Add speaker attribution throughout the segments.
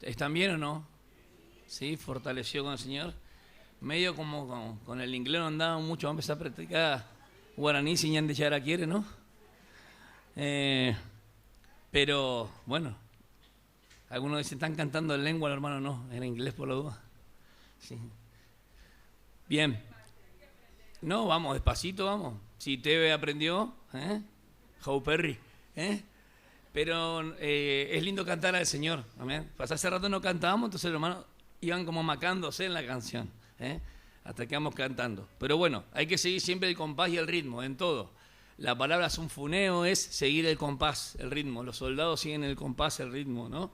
Speaker 1: ¿Están bien o no? Sí, fortaleció con el Señor. Medio como con el inglés no andaba mucho, vamos a empezar a practicar guaraní si ñan de Yara quiere, ¿no? Pero, bueno, algunos dicen, están cantando en lengua, hermano, no, en inglés por la duda. Sí. Bien. No, vamos, despacito, vamos. Si Teve aprendió, Joe Perry, Pero es lindo cantar al Señor, amén. Pues hace rato no cantábamos, entonces los hermanos iban como macándose en la canción, hasta que vamos cantando. Pero bueno, hay que seguir siempre el compás y el ritmo, en todo. La palabra sunfuneo es seguir el compás, el ritmo. Los soldados siguen el compás, el ritmo, ¿no?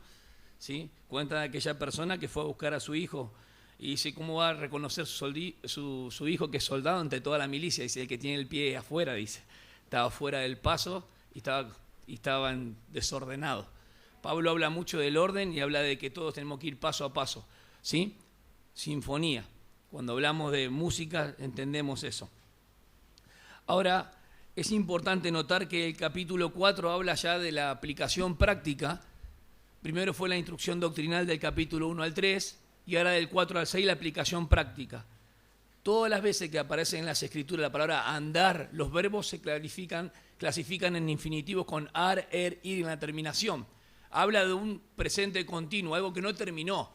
Speaker 1: ¿Sí? Cuenta de aquella persona que fue a buscar a su hijo y dice, ¿cómo va a reconocer su hijo que es soldado ante toda la milicia? Dice, el que tiene el pie afuera, dice. Estaba fuera del paso y estaban desordenados. Pablo habla mucho del orden y habla de que todos tenemos que ir paso a paso, ¿sí? Sinfonía. Cuando hablamos de música entendemos eso. Ahora, es importante notar que el capítulo 4 habla ya de la aplicación práctica. Primero fue la instrucción doctrinal del capítulo 1 al 3 y ahora del 4 al 6 la aplicación práctica. Todas las veces que aparece en las escrituras la palabra andar, los verbos se clasifican en infinitivos con ar, ir en la terminación. Habla de un presente continuo, algo que no terminó.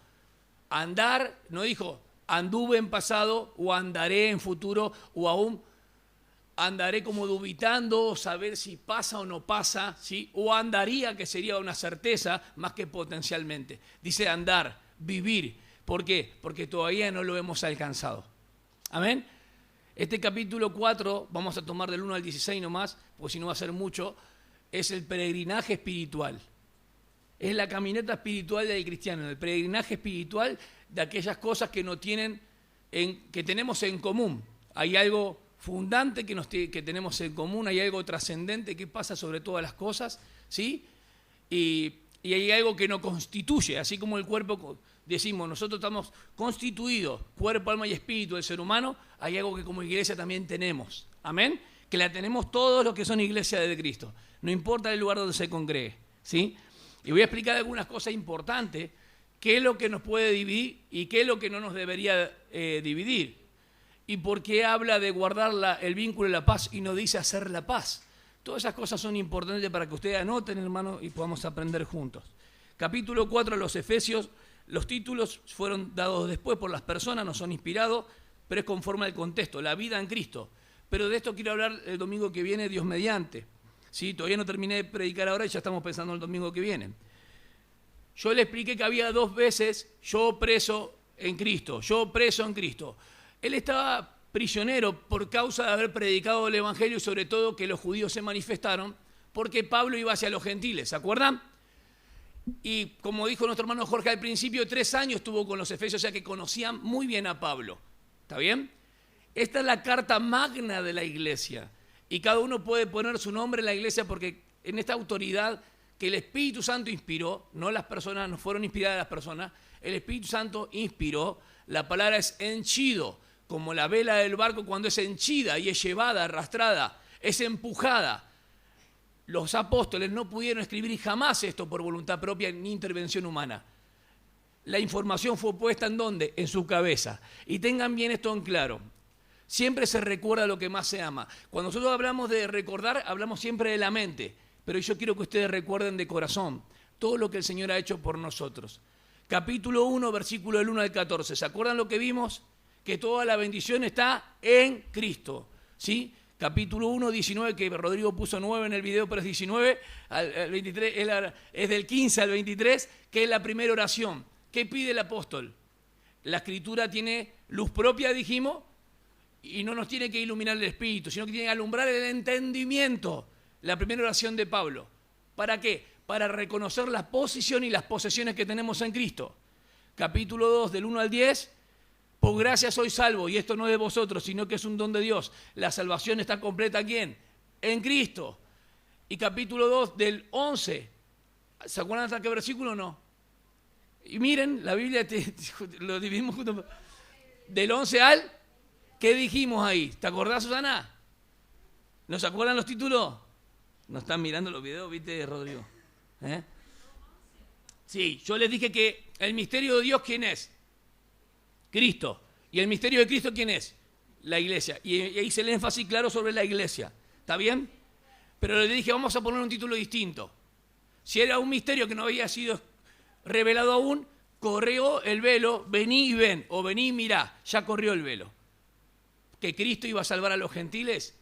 Speaker 1: Andar, no dijo anduve en pasado o andaré en futuro o aún andaré como dubitando, saber si pasa o no pasa, ¿sí? O andaría, que sería una certeza más que potencialmente. Dice andar, vivir. ¿Por qué? Porque todavía no lo hemos alcanzado. Amén. Este capítulo 4, vamos a tomar del 1 al 16 nomás, porque si no va a ser mucho, es el peregrinaje espiritual. Es la caminata espiritual del cristiano, el peregrinaje espiritual de aquellas cosas que que tenemos en común. Hay algo fundante que tenemos en común, hay algo trascendente que pasa sobre todas las cosas, ¿sí? Y hay algo que nos constituye, así como el cuerpo, decimos, nosotros estamos constituidos, cuerpo, alma y espíritu del ser humano, hay algo que como iglesia también tenemos, amén, que la tenemos todos los que son iglesia de Cristo, no importa el lugar donde se congregue, ¿sí? Y voy a explicar algunas cosas importantes, qué es lo que nos puede dividir y qué es lo que no nos debería dividir. ¿Y por qué habla de guardar el vínculo de la paz y no dice hacer la paz? Todas esas cosas son importantes para que ustedes anoten, hermano, y podamos aprender juntos. Capítulo 4 de los Efesios, los títulos fueron dados después por las personas, no son inspirados, pero es conforme al contexto, la vida en Cristo. Pero de esto quiero hablar el domingo que viene, Dios mediante. ¿Sí? Todavía no terminé de predicar ahora y ya estamos pensando en el domingo que viene. Yo le expliqué que había 2 veces yo preso en Cristo, yo preso en Cristo. Él estaba prisionero por causa de haber predicado el Evangelio y sobre todo que los judíos se manifestaron porque Pablo iba hacia los gentiles, ¿se acuerdan? Y como dijo nuestro hermano Jorge al principio, 3 años estuvo con los efesios, o sea que conocían muy bien a Pablo, ¿está bien? Esta es la carta magna de la iglesia y cada uno puede poner su nombre en la iglesia porque en esta autoridad que el Espíritu Santo inspiró, no las personas, no fueron inspiradas las personas, el Espíritu Santo inspiró, la palabra es henchido, como la vela del barco cuando es henchida y es llevada, arrastrada, es empujada. Los apóstoles no pudieron escribir jamás esto por voluntad propia ni intervención humana. La información fue puesta ¿en dónde? En su cabeza. Y tengan bien esto en claro. Siempre se recuerda lo que más se ama. Cuando nosotros hablamos de recordar, hablamos siempre de la mente. Pero yo quiero que ustedes recuerden de corazón todo lo que el Señor ha hecho por nosotros. Capítulo 1, versículo del 1 al 14. ¿Se acuerdan lo que vimos? Que toda la bendición está en Cristo, ¿sí? Capítulo 1, 19, que Rodrigo puso 9 en el video, pero es 19, al 23, es del 15 al 23, que es la primera oración. ¿Qué pide el apóstol? La Escritura tiene luz propia, dijimos, y no nos tiene que iluminar el Espíritu, sino que tiene que alumbrar el entendimiento. La primera oración de Pablo. ¿Para qué? Para reconocer la posición y las posesiones que tenemos en Cristo. Capítulo 2, del 1 al 10, por gracia soy salvo, y esto no es de vosotros, sino que es un don de Dios. La salvación está completa, ¿en quién? En Cristo. Y capítulo 2, del 11, ¿se acuerdan hasta qué versículo o no? Y miren, la Biblia lo dividimos juntos. Del 11 al, ¿qué dijimos ahí? ¿Te acordás, Susana? ¿No se acuerdan los títulos? ¿No están mirando los videos, viste, Rodrigo? Sí, yo les dije que el misterio de Dios, ¿quién es? Cristo. ¿Y el misterio de Cristo quién es? La iglesia. Y ahí hice el énfasis claro sobre la iglesia. ¿Está bien? Pero le dije, vamos a poner un título distinto. Si era un misterio que no había sido revelado aún, corrió el velo, vení y ven, o vení y mirá, ya corrió el velo. Que Cristo iba a salvar a los gentiles,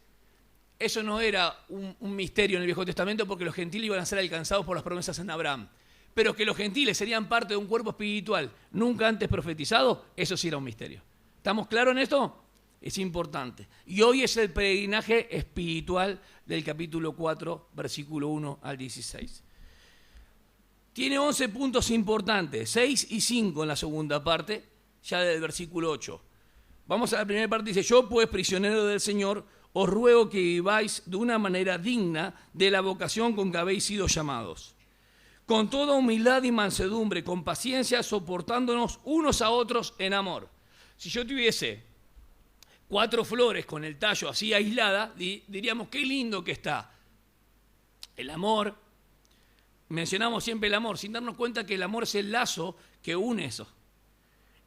Speaker 1: eso no era un misterio en el Viejo Testamento porque los gentiles iban a ser alcanzados por las promesas en Abraham. Pero que los gentiles serían parte de un cuerpo espiritual nunca antes profetizado, eso sí era un misterio. ¿Estamos claros en esto? Es importante. Y hoy es el peregrinaje espiritual del capítulo 4, versículo 1 al 16. Tiene 11 puntos importantes, 6 y 5 en la segunda parte, ya del versículo 8. Vamos a la primera parte, dice, yo pues, prisionero del Señor, os ruego que viváis de una manera digna de la vocación con que habéis sido llamados. Con toda humildad y mansedumbre, con paciencia, soportándonos unos a otros en amor. Si yo tuviese 4 flores con el tallo así aislada, diríamos, qué lindo que está. El amor, mencionamos siempre el amor, sin darnos cuenta que el amor es el lazo que une eso.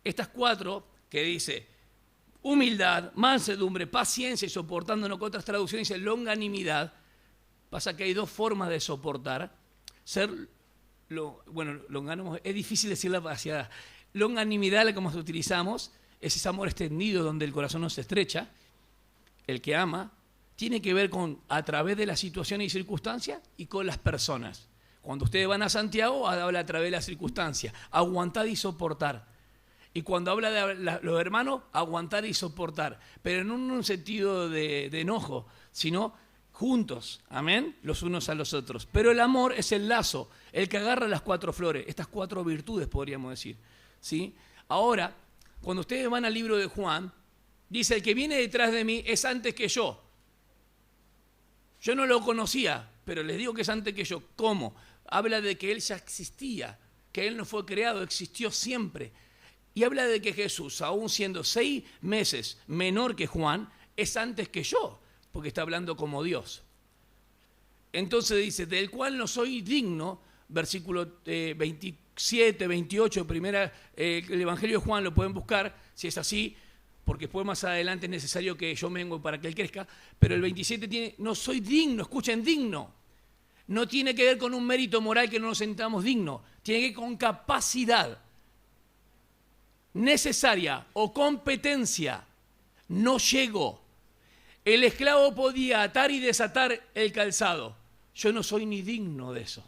Speaker 1: Estas 4 que dice humildad, mansedumbre, paciencia y soportándonos, con otras traducciones dice longanimidad. Pasa que hay 2 formas de soportar. Longanimidad, es difícil decirla hacia longanimidad, la que más utilizamos, es ese amor extendido donde el corazón no se estrecha. El que ama tiene que ver con a través de las situaciones y circunstancias y con las personas. Cuando ustedes van a Santiago, habla a través de las circunstancias, aguantar y soportar. Y cuando habla de los hermanos, aguantar y soportar. Pero no en un sentido de enojo, sino juntos, amén, los unos a los otros. Pero el amor es el lazo, el que agarra las 4 flores, estas 4 virtudes podríamos decir, ¿sí? Ahora, cuando ustedes van al libro de Juan, dice, el que viene detrás de mí es antes que yo. Yo no lo conocía, pero les digo que es antes que yo. ¿Cómo? Habla de que él ya existía, que él no fue creado, existió siempre. Y habla de que Jesús, aún siendo 6 meses menor que Juan, es antes que yo, porque está hablando como Dios. Entonces dice, del cual no soy digno, versículo 27, 28, el Evangelio de Juan lo pueden buscar, si es así, porque después más adelante es necesario que yo vengo para que él crezca, pero el 27 tiene, no soy digno, escuchen, digno. No tiene que ver con un mérito moral que no nos sentamos dignos, tiene que ver con capacidad necesaria o competencia. No llego. El esclavo podía atar y desatar el calzado. Yo no soy ni digno de eso.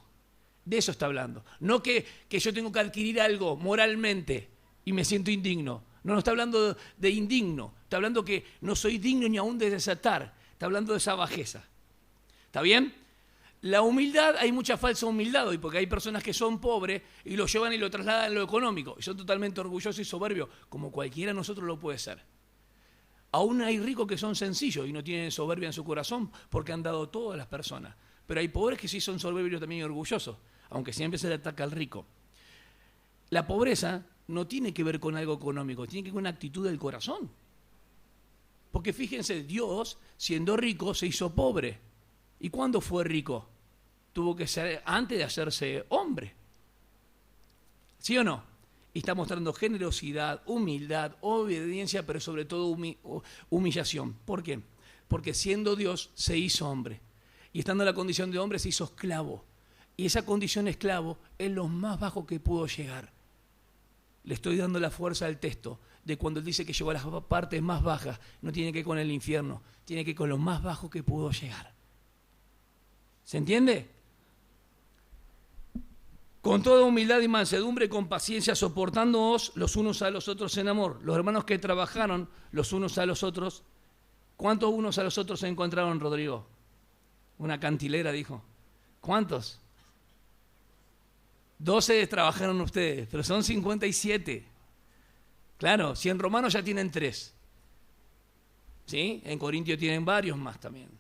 Speaker 1: De eso está hablando. No que yo tengo que adquirir algo moralmente y me siento indigno. No está hablando de indigno. Está hablando que no soy digno ni aún de desatar. Está hablando de esa bajeza. ¿Está bien? La humildad, hay mucha falsa humildad hoy, porque hay personas que son pobres y lo llevan y lo trasladan a lo económico. Y son totalmente orgullosos y soberbios, como cualquiera de nosotros lo puede ser. Aún hay ricos que son sencillos y no tienen soberbia en su corazón porque han dado todo a las personas. Pero hay pobres que sí son soberbios también y orgullosos, aunque siempre se le ataca al rico. La pobreza no tiene que ver con algo económico, tiene que ver con una actitud del corazón. Porque fíjense, Dios, siendo rico, se hizo pobre. ¿Y cuándo fue rico? Tuvo que ser antes de hacerse hombre. ¿Sí o no? Y está mostrando generosidad, humildad, obediencia, pero sobre todo humillación. ¿Por qué? Porque siendo Dios se hizo hombre. Y estando en la condición de hombre se hizo esclavo. Y esa condición de esclavo es lo más bajo que pudo llegar. Le estoy dando la fuerza al texto de cuando él dice que llegó a las partes más bajas. No tiene que ver con el infierno, tiene que ver con lo más bajo que pudo llegar. ¿Se entiende? Con toda humildad y mansedumbre, con paciencia, soportándoos los unos a los otros en amor. Los hermanos que trabajaron los unos a los otros, ¿cuántos unos a los otros se encontraron, Rodrigo? Una cantilera, dijo. ¿Cuántos? 12 trabajaron ustedes, pero son 57. Claro, si en Romanos ya tienen 3. ¿Sí? En Corintios tienen varios más también.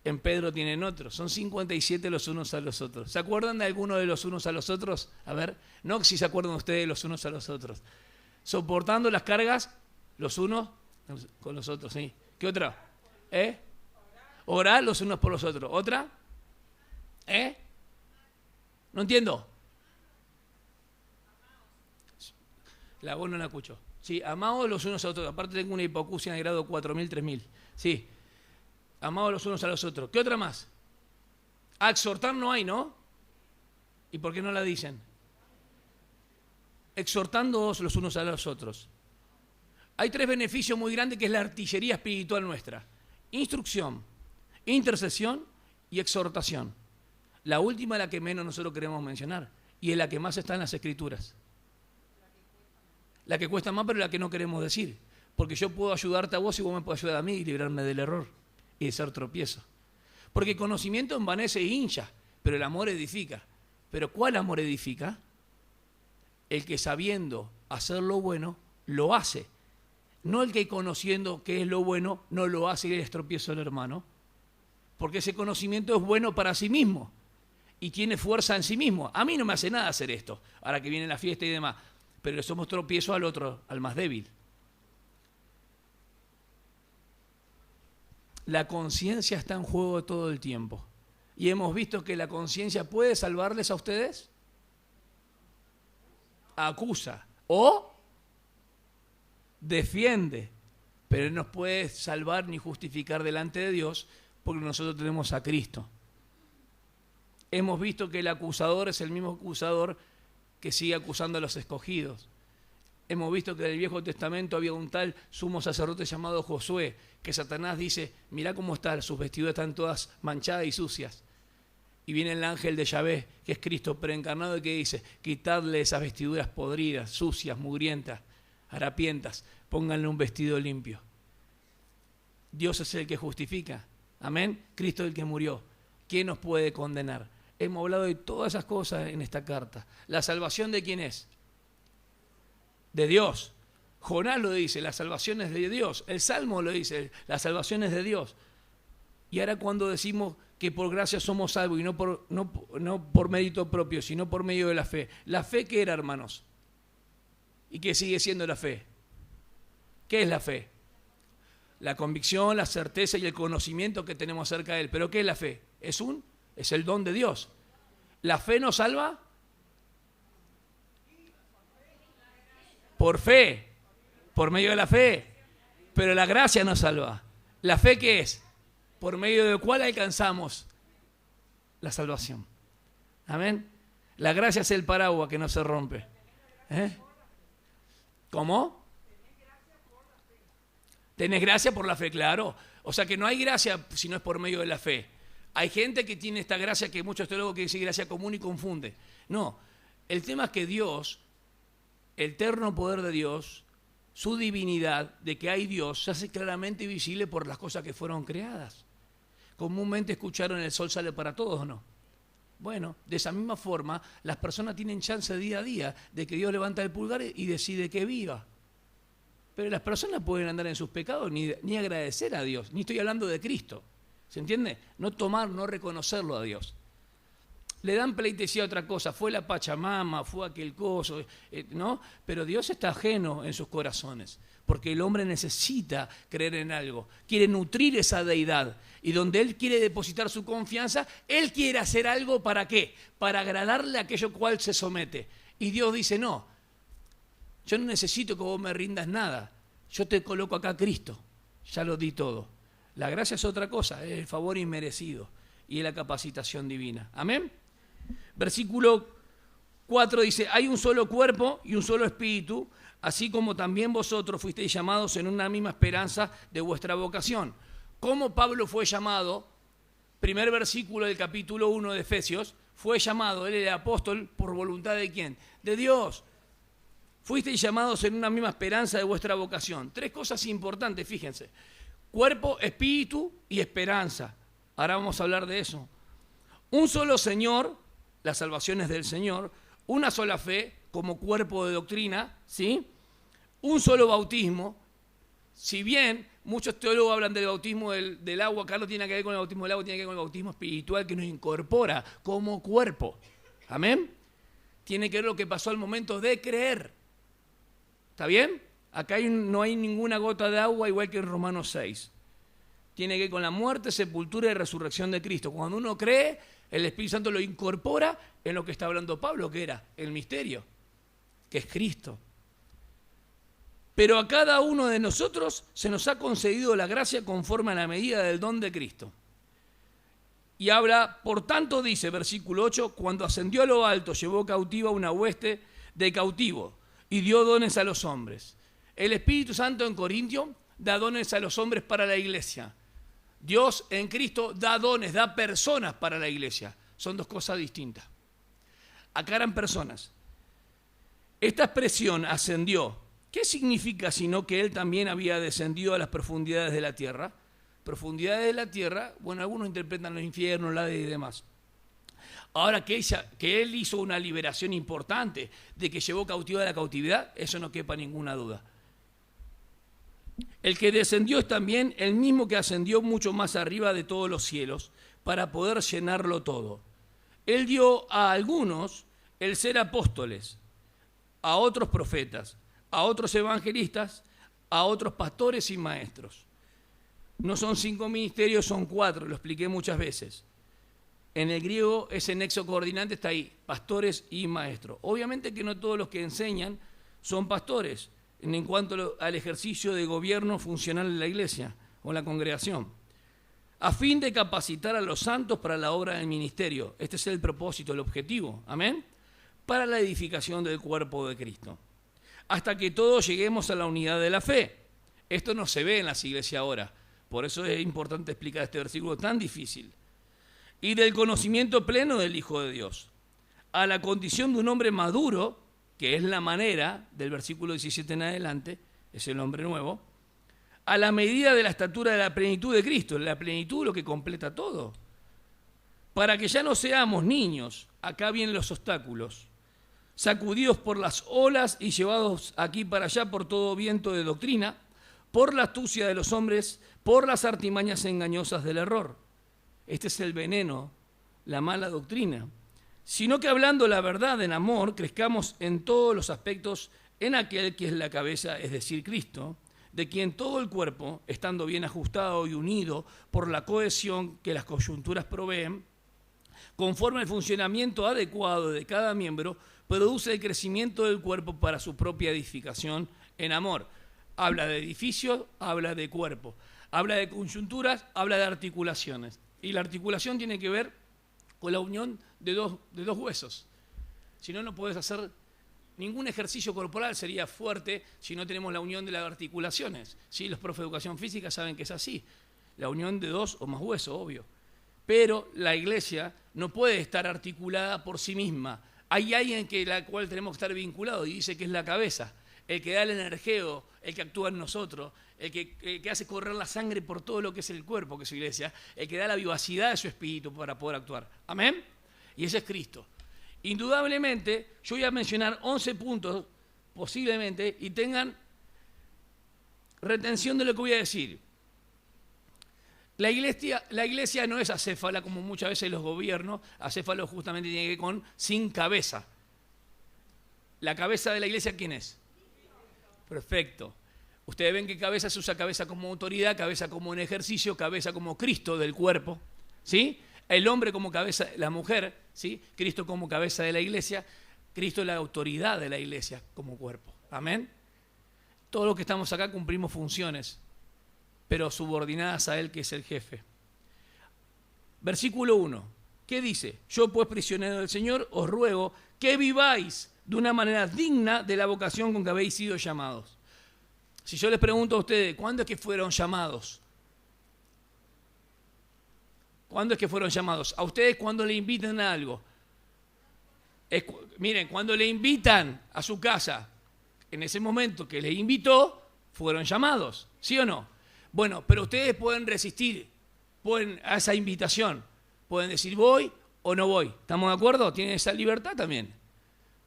Speaker 1: En Pedro tienen otros. Son 57 los unos a los otros. ¿Se acuerdan de alguno de los unos a los otros? A ver, no si se acuerdan ustedes de los unos a los otros. Soportando las cargas los unos con los otros, ¿sí? ¿Qué otra? Orar los unos por los otros. ¿Otra? No entiendo. La voz no la escucho. Sí, amados los unos a otros. Aparte tengo una hipoacusia en el grado 4000, 3000. Sí, amados los unos a los otros. ¿Qué otra más? A exhortar no hay, ¿no? ¿Y por qué no la dicen? Exhortándoos los unos a los otros. Hay 3 beneficios muy grandes que es la artillería espiritual nuestra. Instrucción, intercesión y exhortación. La última es la que menos nosotros queremos mencionar y es la que más está en las Escrituras. La que cuesta más, pero la que no queremos decir. Porque yo puedo ayudarte a vos y vos me podés ayudar a mí y librarme del error y de ser tropiezo. Porque el conocimiento envanece e hincha, pero el amor edifica. ¿Pero cuál amor edifica? El que sabiendo hacer lo bueno, lo hace. No el que conociendo qué es lo bueno, no lo hace y le es tropiezo al hermano. Porque ese conocimiento es bueno para sí mismo y tiene fuerza en sí mismo. A mí no me hace nada hacer esto, ahora que viene la fiesta y demás. Pero le somos tropiezo al otro, al más débil. La conciencia está en juego todo el tiempo. Y hemos visto que la conciencia puede salvarles a ustedes. Acusa o defiende, pero no nos puede salvar ni justificar delante de Dios porque nosotros tenemos a Cristo. Hemos visto que el acusador es el mismo acusador que sigue acusando a los escogidos. Hemos visto que en el Viejo Testamento había un tal sumo sacerdote llamado Josué, que Satanás dice, mirá cómo están, sus vestiduras están todas manchadas y sucias. Y viene el ángel de Yahvé, que es Cristo preencarnado, y que dice, quitadle esas vestiduras podridas, sucias, mugrientas, harapientas, pónganle un vestido limpio. Dios es el que justifica, amén. Cristo es el que murió. ¿Quién nos puede condenar? Hemos hablado de todas esas cosas en esta carta. ¿La salvación de quién es? De Dios. Jonás lo dice, la salvación es de Dios. El Salmo lo dice, la salvación es de Dios. Y ahora cuando decimos que por gracia somos salvos y no por mérito propio, sino por medio de la fe. ¿La fe qué era, hermanos? ¿Y qué sigue siendo la fe? ¿Qué es la fe? La convicción, la certeza y el conocimiento que tenemos acerca de Él. ¿Pero qué es la fe? Es el don de Dios. ¿La fe nos salva? Por fe, por medio de la fe. Pero la gracia nos salva. ¿La fe qué es? Por medio de cuál alcanzamos la salvación. Amén. La gracia es el paraguas que no se rompe. ¿Cómo? Tenés gracia por la fe, claro. O sea que no hay gracia si no es por medio de la fe. Hay gente que tiene esta gracia que muchos teólogos quieren decir gracia común y confunde. No, el tema es que Dios, el eterno poder de Dios, su divinidad, de que hay Dios, se hace claramente visible por las cosas que fueron creadas. Comúnmente escucharon el sol sale para todos, ¿o no? Bueno, de esa misma forma, las personas tienen chance día a día de que Dios levanta el pulgar y decide que viva. Pero las personas pueden andar en sus pecados ni agradecer a Dios, ni estoy hablando de Cristo. ¿Se entiende? No tomar, no reconocerlo a Dios. Le dan pleitesía a otra cosa, fue la Pachamama, fue aquel coso, ¿no? Pero Dios está ajeno en sus corazones, porque el hombre necesita creer en algo, quiere nutrir esa deidad, y donde él quiere depositar su confianza, él quiere hacer algo, ¿para qué? Para agradarle a aquello cual se somete. Y Dios dice, no, yo no necesito que vos me rindas nada, yo te coloco acá a Cristo, ya lo di todo. La gracia es otra cosa, es el favor inmerecido y es la capacitación divina. Amén. Versículo 4 dice, hay un solo cuerpo y un solo espíritu, así como también vosotros fuisteis llamados en una misma esperanza de vuestra vocación. ¿Cómo Pablo fue llamado? Primer versículo del capítulo 1 de Efesios, fue llamado, él era apóstol, ¿por voluntad de quién? De Dios. Fuisteis llamados en una misma esperanza de vuestra vocación. 3 cosas importantes, fíjense. Cuerpo, espíritu y esperanza. Ahora vamos a hablar de eso. Un solo Señor, la salvación es del Señor, una sola fe como cuerpo de doctrina, ¿sí? Un solo bautismo. Si bien muchos teólogos hablan del bautismo del agua, acá no tiene que ver con el bautismo del agua, tiene que ver con el bautismo espiritual que nos incorpora como cuerpo. ¿Amén? Tiene que ver lo que pasó al momento de creer. ¿Está bien? Acá no hay ninguna gota de agua, igual que en Romanos 6. Tiene que ver con la muerte, sepultura y resurrección de Cristo. Cuando uno cree, el Espíritu Santo lo incorpora en lo que está hablando Pablo, que era el misterio, que es Cristo. Pero a cada uno de nosotros se nos ha concedido la gracia conforme a la medida del don de Cristo. Y habla, por tanto dice, versículo 8, cuando ascendió a lo alto, llevó cautiva una hueste de cautivos y dio dones a los hombres. El Espíritu Santo en Corintio da dones a los hombres para la iglesia. Dios en Cristo da dones, da personas para la iglesia. Son dos cosas distintas. Acá eran personas. Esta expresión ascendió, ¿qué significa sino que él también había descendido a las profundidades de la tierra? Profundidades de la tierra, bueno, algunos interpretan los infiernos, la y demás. Ahora que él hizo una liberación importante, de que llevó cautiva la cautividad, eso no quepa ninguna duda. El que descendió es también el mismo que ascendió mucho más arriba de todos los cielos, para poder llenarlo todo. Él dio a algunos el ser apóstoles, a otros profetas, a otros evangelistas, a otros pastores y maestros. No son 5 ministerios, son 4, lo expliqué muchas veces. En el griego ese nexo coordinante está ahí, pastores y maestros. Obviamente que no todos los que enseñan son pastores, en cuanto al ejercicio de gobierno funcional en la iglesia o en la congregación, a fin de capacitar a los santos para la obra del ministerio. Este es el propósito, el objetivo, amén, para la edificación del cuerpo de Cristo, hasta que todos lleguemos a la unidad de la fe. Esto no se ve en las iglesias ahora, por eso es importante explicar este versículo tan difícil. Y del conocimiento pleno del Hijo de Dios, a la condición de un hombre maduro, que es la manera del versículo 17 en adelante, es el hombre nuevo, a la medida de la estatura de la plenitud de Cristo, la plenitud lo que completa todo, para que ya no seamos niños, acá vienen los obstáculos, sacudidos por las olas y llevados aquí para allá por todo viento de doctrina, por la astucia de los hombres, por las artimañas engañosas del error. Este es el veneno, la mala doctrina. Sino que hablando la verdad en amor, crezcamos en todos los aspectos en aquel que es la cabeza, es decir, Cristo, de quien todo el cuerpo, estando bien ajustado y unido por la cohesión que las coyunturas proveen, conforme al funcionamiento adecuado de cada miembro, produce el crecimiento del cuerpo para su propia edificación en amor. Habla de edificio, habla de cuerpo, habla de coyunturas, habla de articulaciones. Y la articulación tiene que ver con la unión de dos huesos. Si no, no puedes hacer ningún ejercicio corporal, sería fuerte si no tenemos la unión de las articulaciones. ¿Sí? Los profes de educación física saben que es así, la unión de 2 o más huesos, obvio. Pero la iglesia no puede estar articulada por sí misma. Hay alguien que la cual tenemos que estar vinculados y dice que es la cabeza, el que da el energeo, el que actúa en nosotros, el que hace correr la sangre por todo lo que es el cuerpo, que es su iglesia, el que da la vivacidad de su espíritu para poder actuar. ¿Amén? Y ese es Cristo. Indudablemente, yo voy a mencionar 11 puntos, posiblemente, y tengan retención de lo que voy a decir. La iglesia no es acéfala, como muchas veces los gobiernos. Acéfalo justamente tiene que ver con sin cabeza. ¿La cabeza de la iglesia quién es? Perfecto. Ustedes ven que cabeza se usa cabeza como autoridad, cabeza como un ejercicio, cabeza como Cristo del cuerpo, ¿sí? El hombre como cabeza, la mujer, ¿sí? Cristo como cabeza de la iglesia, Cristo es la autoridad de la iglesia como cuerpo. Amén. Todos los que estamos acá cumplimos funciones, pero subordinadas a Él, que es el jefe. Versículo 1. ¿Qué dice? Yo pues, prisionero del Señor, os ruego que viváis de una manera digna de la vocación con que habéis sido llamados. Si yo les pregunto a ustedes, ¿cuándo es que fueron llamados? ¿Cuándo es que fueron llamados? A ustedes cuando le invitan a algo. Miren, cuando le invitan a su casa, en ese momento que les invitó, fueron llamados, ¿sí o no? Bueno, pero ustedes pueden resistir a esa invitación. Pueden decir voy o no voy. ¿Estamos de acuerdo? Tienen esa libertad también.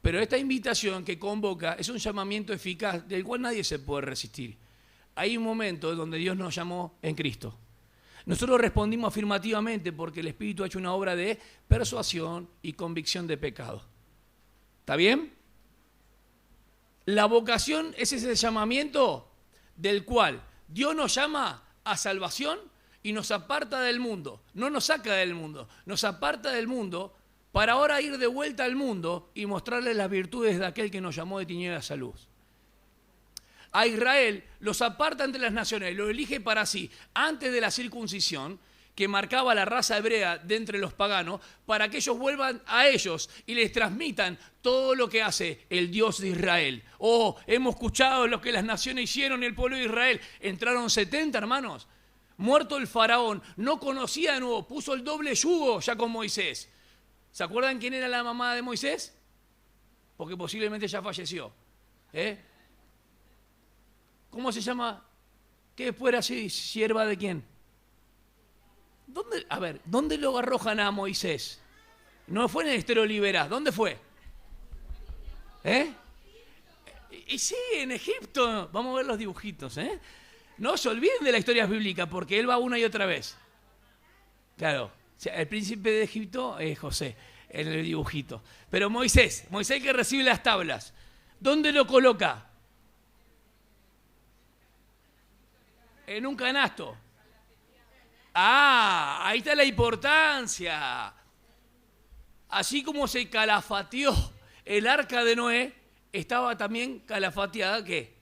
Speaker 1: Pero esta invitación que convoca es un llamamiento eficaz del cual nadie se puede resistir. Hay un momento donde Dios nos llamó en Cristo. Nosotros respondimos afirmativamente porque el Espíritu ha hecho una obra de persuasión y convicción de pecado. ¿Está bien? La vocación es ese llamamiento del cual Dios nos llama a salvación y nos aparta del mundo. No nos saca del mundo, nos aparta del mundo para ahora ir de vuelta al mundo y mostrarles las virtudes de aquel que nos llamó de tinieblas a luz. a Israel, los aparta entre las naciones, lo elige para sí, antes de la circuncisión, que marcaba la raza hebrea de entre los paganos, para que ellos vuelvan a ellos y les transmitan todo lo que hace el Dios de Israel. Oh, hemos escuchado lo que las naciones hicieron, el pueblo de Israel. Entraron 70, hermanos. Muerto el faraón, no conocía de nuevo, puso el doble yugo ya con Moisés. ¿Se acuerdan quién era la mamá de Moisés? Porque posiblemente ya falleció. ¿Cómo se llama? ¿Qué después era sierva de quién? ¿Dónde lo arrojan a Moisés? No fue en el estero Liberás, ¿dónde fue? Y sí, en Egipto. Vamos a ver los dibujitos, No se olviden de las historias bíblicas, porque él va una y otra vez. Claro, el príncipe de Egipto es José, en el dibujito. Pero Moisés que recibe las tablas, ¿dónde lo coloca? En un canasto. Ahí está la importancia. Así como se calafateó el arca de Noé, estaba también calafateada, ¿qué?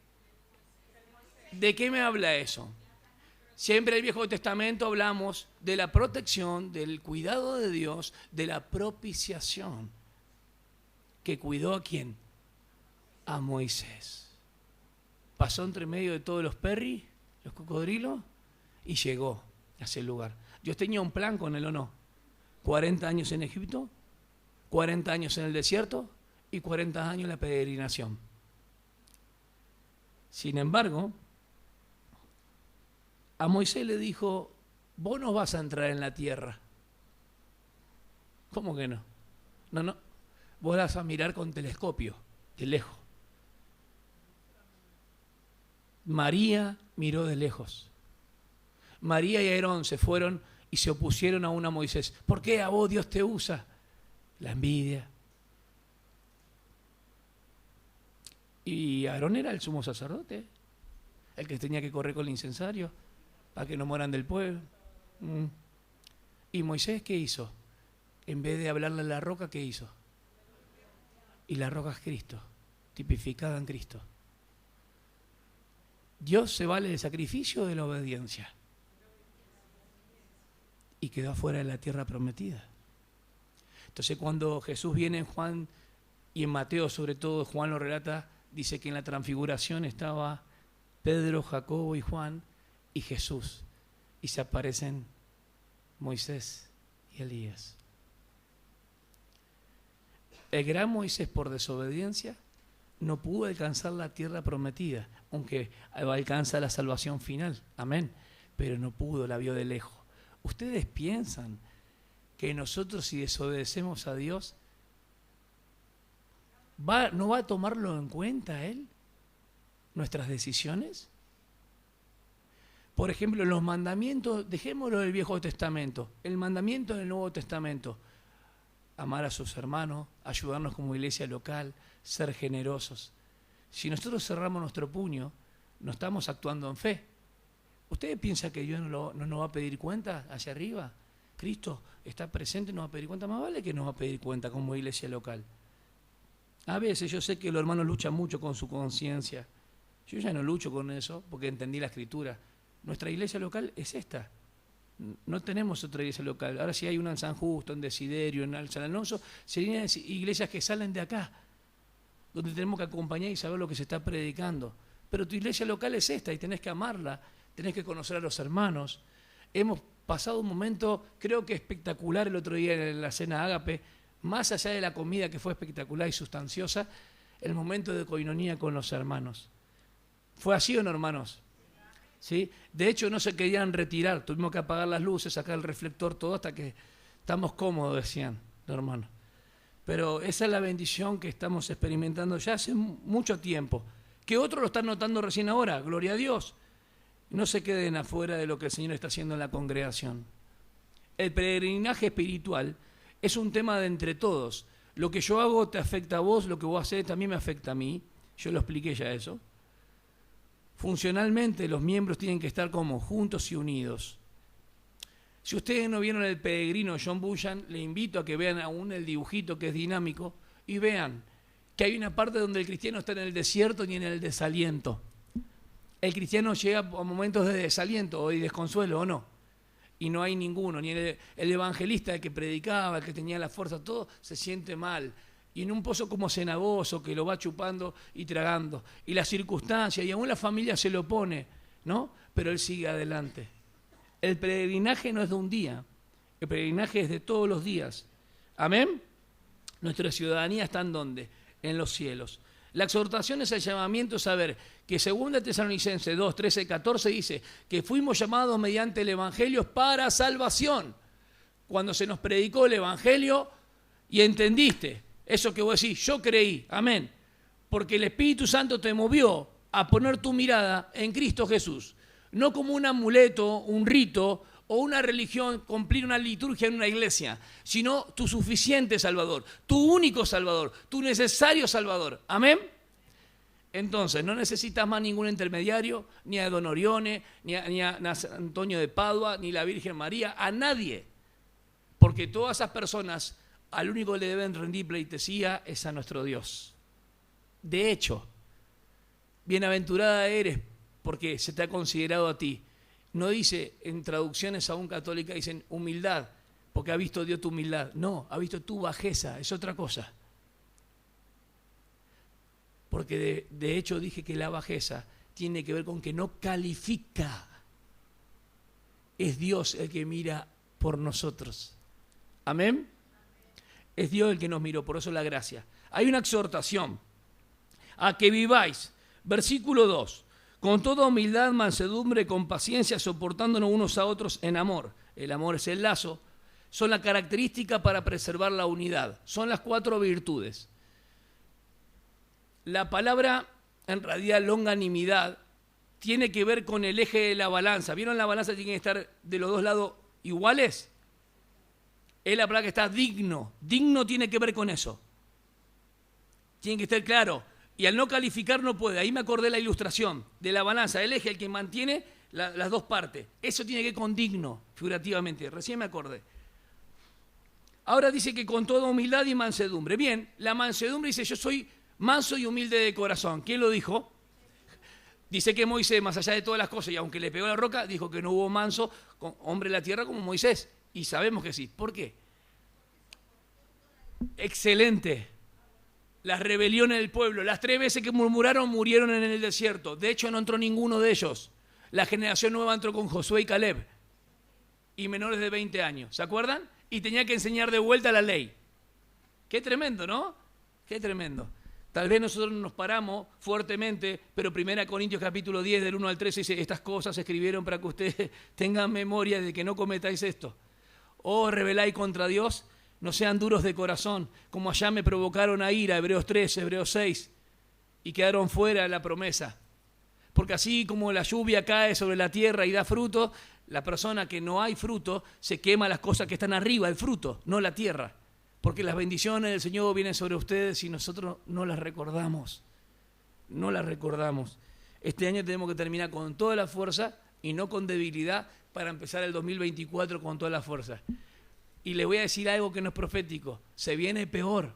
Speaker 1: ¿De qué me habla eso? Siempre en el Viejo Testamento hablamos de la protección, del cuidado de Dios, de la propiciación. ¿Que cuidó a quién? A Moisés. Pasó entre medio de todos los perris, los cocodrilos, y llegó a ese lugar. Dios tenía un plan con él, ¿o no? 40 años en Egipto, 40 años en el desierto y 40 años en la peregrinación. Sin embargo, a Moisés le dijo, vos no vas a entrar en la tierra. ¿Cómo que no? No, vos vas a mirar con telescopio, de lejos. María miró de lejos. María y Aarón se fueron y se opusieron aún a Moisés. ¿Por qué a vos Dios te usa? La envidia. Y Aarón era el sumo sacerdote, el que tenía que correr con el incensario para que no mueran del pueblo. ¿Y Moisés qué hizo? En vez de hablarle a la roca, ¿qué hizo? Y la roca es Cristo, tipificada en Cristo. Dios se vale del sacrificio o de la obediencia. Y quedó afuera de la tierra prometida. Entonces cuando Jesús viene en Juan, y en Mateo sobre todo, Juan lo relata, dice que en la transfiguración estaba Pedro, Jacobo y Juan y Jesús. Y se aparecen Moisés y Elías. El gran Moisés, por desobediencia, no pudo alcanzar la tierra prometida, aunque alcanza la salvación final, amén, pero no pudo, la vio de lejos. ¿Ustedes piensan que nosotros, si desobedecemos a Dios, no va a tomarlo en cuenta Él, nuestras decisiones? Por ejemplo, los mandamientos, dejémoslo del Viejo Testamento, el mandamiento del Nuevo Testamento, amar a sus hermanos, ayudarnos como iglesia local, ser generosos. Si nosotros cerramos nuestro puño, no estamos actuando en fe. ¿Ustedes piensan que Dios no nos va a pedir cuenta hacia arriba? Cristo está presente y nos va a pedir cuenta. Más vale que nos va a pedir cuenta como iglesia local. A veces yo sé que los hermanos luchan mucho con su conciencia. Yo ya no lucho con eso porque entendí la Escritura. Nuestra iglesia local es esta. No tenemos otra iglesia local. Ahora sí hay una en San Justo, en Desiderio, en San Alonso. Serían iglesias que salen de acá, donde tenemos que acompañar y saber lo que se está predicando. Pero tu iglesia local es esta y tenés que amarla, tenés que conocer a los hermanos. Hemos pasado un momento, creo que espectacular el otro día en la cena Ágape, más allá de la comida que fue espectacular y sustanciosa, el momento de coinonía con los hermanos. ¿Fue así o no, hermanos? ¿Sí? De hecho, no se querían retirar, tuvimos que apagar las luces, sacar el reflector, todo hasta que estamos cómodos, decían los hermanos. Pero esa es la bendición que estamos experimentando ya hace mucho tiempo, que otros lo están notando recién ahora, gloria a Dios. No se queden afuera de lo que el Señor está haciendo en la congregación. El peregrinaje espiritual es un tema de entre todos. Lo que yo hago te afecta a vos, lo que vos hacés también me afecta a mí. Yo lo expliqué ya eso. Funcionalmente los miembros tienen que estar como juntos y unidos. Si ustedes no vieron El Peregrino de John Bunyan, le invito a que vean aún el dibujito que es dinámico y vean que hay una parte donde el cristiano está en el desierto y en el desaliento. El cristiano llega a momentos de desaliento y desconsuelo, ¿o no? Y no hay ninguno, ni el evangelista, el que predicaba, el que tenía la fuerza, todo se siente mal. Y en un pozo como cenagoso que lo va chupando y tragando. Y la circunstancia, y aún la familia se lo opone, ¿no? Pero él sigue adelante. El peregrinaje no es de un día, el peregrinaje es de todos los días. ¿Amén? Nuestra ciudadanía está ¿en dónde? En los cielos. La exhortación es el llamamiento a saber que 2 Tesalonicenses 2, 13, 14 dice que fuimos llamados mediante el Evangelio para salvación. Cuando se nos predicó el Evangelio y entendiste eso que vos decís, yo creí, amén, porque el Espíritu Santo te movió a poner tu mirada en Cristo Jesús, no como un amuleto, un rito o una religión, cumplir una liturgia en una iglesia, sino tu suficiente Salvador, tu único Salvador, tu necesario Salvador. ¿Amén? Entonces, no necesitas más ningún intermediario, ni a Don Orione, ni a Antonio de Padua, ni la Virgen María, a nadie. Porque todas esas personas, al único que le deben rendir pleitesía es a nuestro Dios. De hecho, bienaventurada eres porque se te ha considerado a ti. No dice en traducciones aún católicas, dicen humildad, porque ha visto Dios tu humildad. No, ha visto tu bajeza, es otra cosa. Porque de hecho dije que la bajeza tiene que ver con que no califica. Es Dios el que mira por nosotros. ¿Amén? Es Dios el que nos miró, por eso la gracia. Hay una exhortación a que viváis. Versículo 2. Con toda humildad, mansedumbre, con paciencia, soportándonos unos a otros en amor. El amor es el lazo. Son la característica para preservar la unidad. Son las 4 virtudes. La palabra, en realidad, longanimidad, tiene que ver con el eje de la balanza. ¿Vieron la balanza? Tiene que estar de los dos lados iguales. Es la palabra que está digno. Digno tiene que ver con eso. Tiene que estar claro. Y al no calificar no puede. Ahí me acordé la ilustración de la balanza, el eje, el que mantiene las dos partes. Eso tiene que ver con digno, figurativamente. Recién me acordé. Ahora dice que con toda humildad y mansedumbre. Bien, la mansedumbre dice, yo soy manso y humilde de corazón. ¿Quién lo dijo? Dice que Moisés, más allá de todas las cosas, y aunque le pegó la roca, dijo que no hubo manso, hombre de la tierra como Moisés. Y sabemos que sí. ¿Por qué? Excelente. Las rebeliones del pueblo, las 3 veces que murmuraron murieron en el desierto. De hecho no entró ninguno de ellos. La generación nueva entró con Josué y Caleb y menores de 20 años, ¿se acuerdan? Y tenía que enseñar de vuelta la ley. Qué tremendo, ¿no? Qué tremendo. Tal vez nosotros nos paramos fuertemente, pero 1 Corintios capítulo 10 del 1 al 13 dice, estas cosas se escribieron para que ustedes tengan memoria de que no cometáis esto. O rebeláis contra Dios, no sean duros de corazón, como allá me provocaron a ira, Hebreos 3, Hebreos 6, y quedaron fuera de la promesa. Porque así como la lluvia cae sobre la tierra y da fruto, la persona que no hay fruto se quema las cosas que están arriba, el fruto, no la tierra. Porque las bendiciones del Señor vienen sobre ustedes y nosotros no las recordamos. No las recordamos. Este año tenemos que terminar con toda la fuerza y no con debilidad para empezar el 2024 con toda la fuerza. Y les voy a decir algo que no es profético, se viene peor.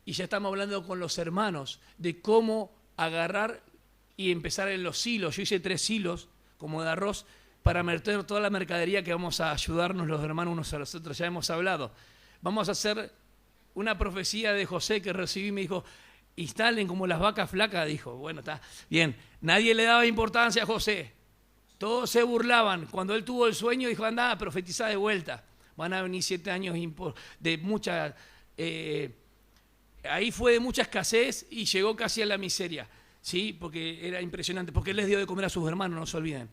Speaker 1: Y ya estamos hablando con los hermanos de cómo agarrar y empezar en los silos. Yo hice 3 silos como de arroz para meter toda la mercadería que vamos a ayudarnos los hermanos unos a los otros, ya hemos hablado. Vamos a hacer una profecía de José que recibí, me dijo, instalen como las vacas flacas, dijo. Bueno, está bien, nadie le daba importancia a José, todos se burlaban. Cuando él tuvo el sueño dijo, anda, profetizá de vuelta. Van a venir 7 años de mucha... ahí fue de mucha escasez y llegó casi a la miseria, ¿sí? Porque era impresionante, porque él les dio de comer a sus hermanos, no se olviden.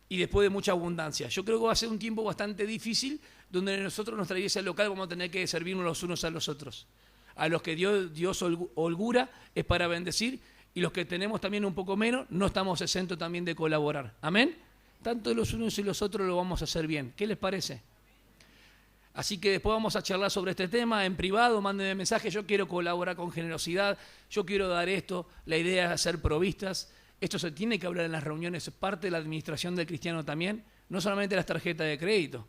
Speaker 1: Y después de mucha abundancia. Yo creo que va a ser un tiempo bastante difícil donde nosotros, nuestra iglesia local, vamos a tener que servirnos los unos a los otros. A los que Dios holgura es para bendecir, y los que tenemos también un poco menos, no estamos exentos también de colaborar. ¿Amén? Tanto los unos y los otros lo vamos a hacer bien. ¿Qué les parece? Así que después vamos a charlar sobre este tema en privado, mándenme mensaje, yo quiero colaborar con generosidad, yo quiero dar esto, la idea es hacer provistas, esto se tiene que hablar en las reuniones, es parte de la administración del cristiano también, no solamente las tarjetas de crédito,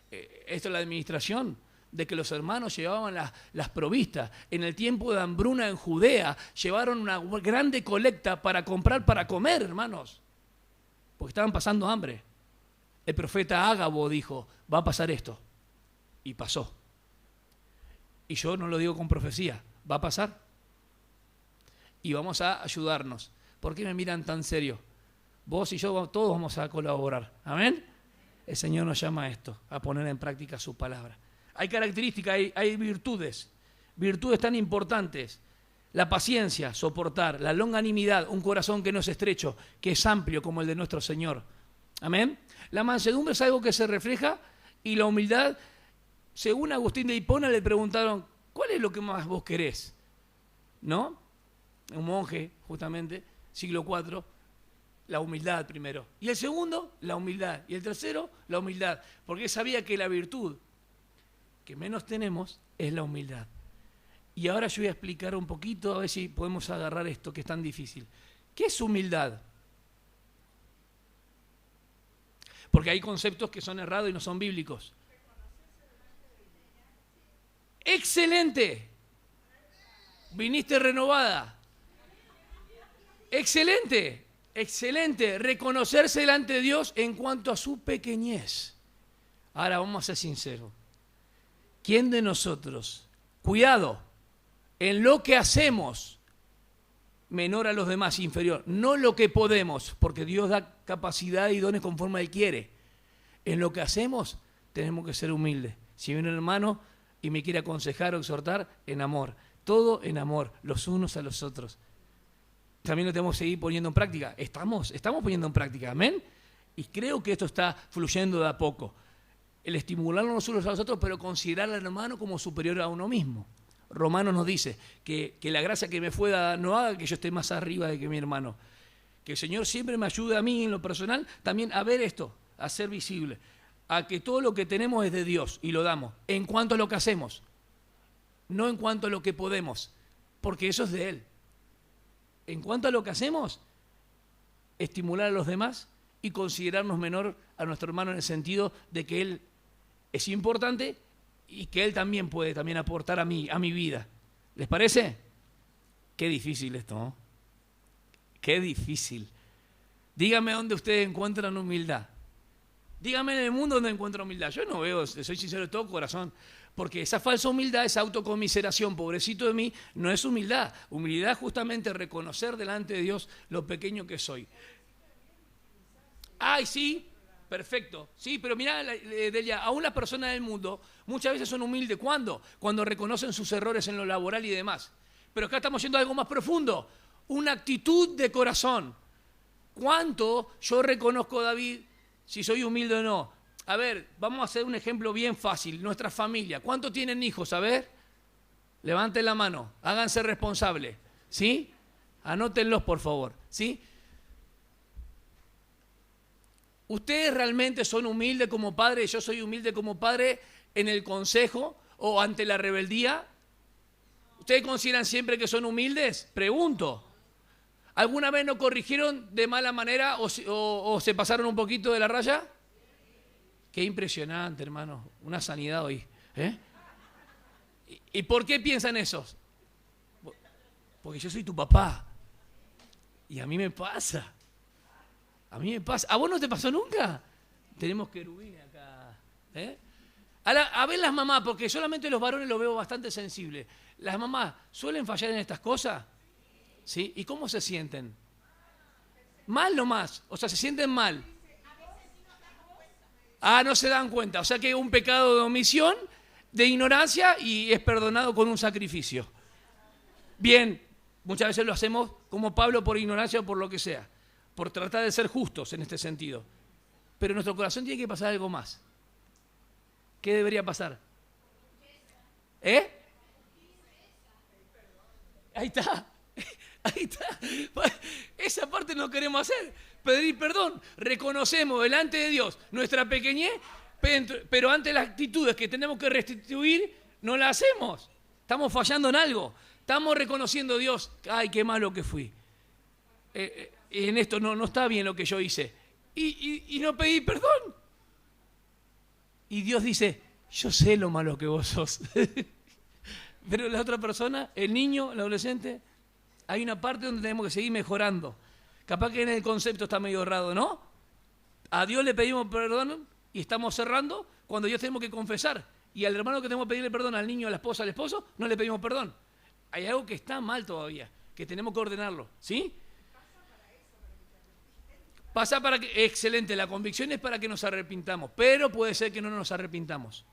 Speaker 1: esto es la administración de que los hermanos llevaban las provistas. En el tiempo de hambruna en Judea, llevaron una grande colecta para comprar para comer, hermanos, porque estaban pasando hambre. El profeta Ágabo dijo, va a pasar esto. Y pasó. Y yo no lo digo con profecía, va a pasar. Y vamos a ayudarnos. ¿Por qué me miran tan serio? Vos y yo, todos vamos a colaborar. ¿Amén? El Señor nos llama a esto, a poner en práctica su palabra. Hay características, hay virtudes tan importantes. La paciencia, soportar, la longanimidad, un corazón que no es estrecho, que es amplio como el de nuestro Señor. Amén. La mansedumbre es algo que se refleja y la humildad, según Agustín de Hipona le preguntaron, ¿cuál es lo que más vos querés? ¿No? Un monje, justamente, siglo IV, la humildad primero. Y el segundo, la humildad. Y el tercero, la humildad. Porque sabía que la virtud que menos tenemos es la humildad. Y ahora yo voy a explicar un poquito, a ver si podemos agarrar esto que es tan difícil. ¿Qué es humildad? Porque hay conceptos que son errados y no son bíblicos. ¡Excelente! Viniste renovada. ¡Excelente! Excelente. Reconocerse delante de Dios en cuanto a su pequeñez. Ahora vamos a ser sinceros. ¿Quién de nosotros, cuidado, en lo que hacemos, menor a los demás, inferior? No lo que podemos, porque Dios da capacidad y dones conforme Él quiere. En lo que hacemos, tenemos que ser humildes. Si viene un hermano y me quiere aconsejar o exhortar, en amor. Todo en amor, los unos a los otros. También lo tenemos que seguir poniendo en práctica. Estamos poniendo en práctica, amén. Y creo que esto está fluyendo de a poco. El estimularnos los unos a los otros, pero considerar al hermano como superior a uno mismo. Romanos nos dice que la gracia que me fue dada no haga que yo esté más arriba de que mi hermano. Que el Señor siempre me ayude a mí en lo personal también a ver esto, a ser visible, a que todo lo que tenemos es de Dios y lo damos, en cuanto a lo que hacemos, no en cuanto a lo que podemos, porque eso es de Él. En cuanto a lo que hacemos, estimular a los demás y considerarnos menor a nuestro hermano en el sentido de que Él es importante y que Él también puede también aportar a mi vida. ¿Les parece? Qué difícil esto, ¿no? Qué difícil. Dígame dónde ustedes encuentran humildad. Dígame en el mundo dónde encuentran humildad. Yo no veo, soy sincero de todo corazón, porque esa falsa humildad, esa autocomiseración, pobrecito de mí, no es humildad. Humildad es justamente reconocer delante de Dios lo pequeño que soy. Ay, sí, perfecto. Sí, pero mirá, Delia, aún las personas del mundo muchas veces son humildes. ¿Cuándo? Cuando reconocen sus errores en lo laboral y demás. Pero acá estamos yendo a algo más profundo. Una actitud de corazón. ¿Cuánto yo reconozco, David, si soy humilde o no? A ver, vamos a hacer un ejemplo bien fácil. Nuestra familia. ¿Cuántos tienen hijos? A ver, levanten la mano. Háganse responsables. ¿Sí? Anótenlos, por favor. ¿Sí? ¿Ustedes realmente son humildes como padres? ¿Yo soy humilde como padre en el consejo o ante la rebeldía? ¿Ustedes consideran siempre que son humildes? Pregunto. ¿Alguna vez no corrigieron de mala manera o se pasaron un poquito de la raya? Qué impresionante, hermano. Una sanidad hoy. ¿Y por qué piensan eso? Porque yo soy tu papá. Y a mí me pasa. A mí me pasa. ¿A vos no te pasó nunca? Tenemos querubines acá. A ver las mamás, porque solamente los varones los veo bastante sensibles. ¿Las mamás suelen fallar en estas cosas? ¿Sí? ¿Y cómo se sienten? Mal nomás. O sea, se sienten mal. Ah, no se dan cuenta. O sea que es un pecado de omisión, de ignorancia y es perdonado con un sacrificio. Bien, muchas veces lo hacemos como Pablo por ignorancia o por lo que sea. Por tratar de ser justos en este sentido. Pero en nuestro corazón tiene que pasar algo más. ¿Qué debería pasar? Ahí está. Ahí está. Esa parte no queremos hacer. Pedir perdón. Reconocemos delante de Dios nuestra pequeñez, pero ante las actitudes que tenemos que restituir, no las hacemos. Estamos fallando en algo. Estamos reconociendo a Dios. Ay, qué malo que fui. En esto no está bien lo que yo hice. Y no pedí perdón. Y Dios dice, Yo sé lo malo que vos sos. Pero la otra persona, el niño, el adolescente, hay una parte donde tenemos que seguir mejorando. Capaz que en el concepto está medio errado, ¿no? A Dios le pedimos perdón y estamos cerrando cuando Dios tenemos que confesar. Y al hermano que tenemos que pedirle perdón, al niño, a la esposa, al esposo, no le pedimos perdón. Hay algo que está mal todavía, que tenemos que ordenarlo, ¿sí? Pasa para que, excelente, la convicción es para que nos arrepintamos, pero puede ser que no nos arrepintamos.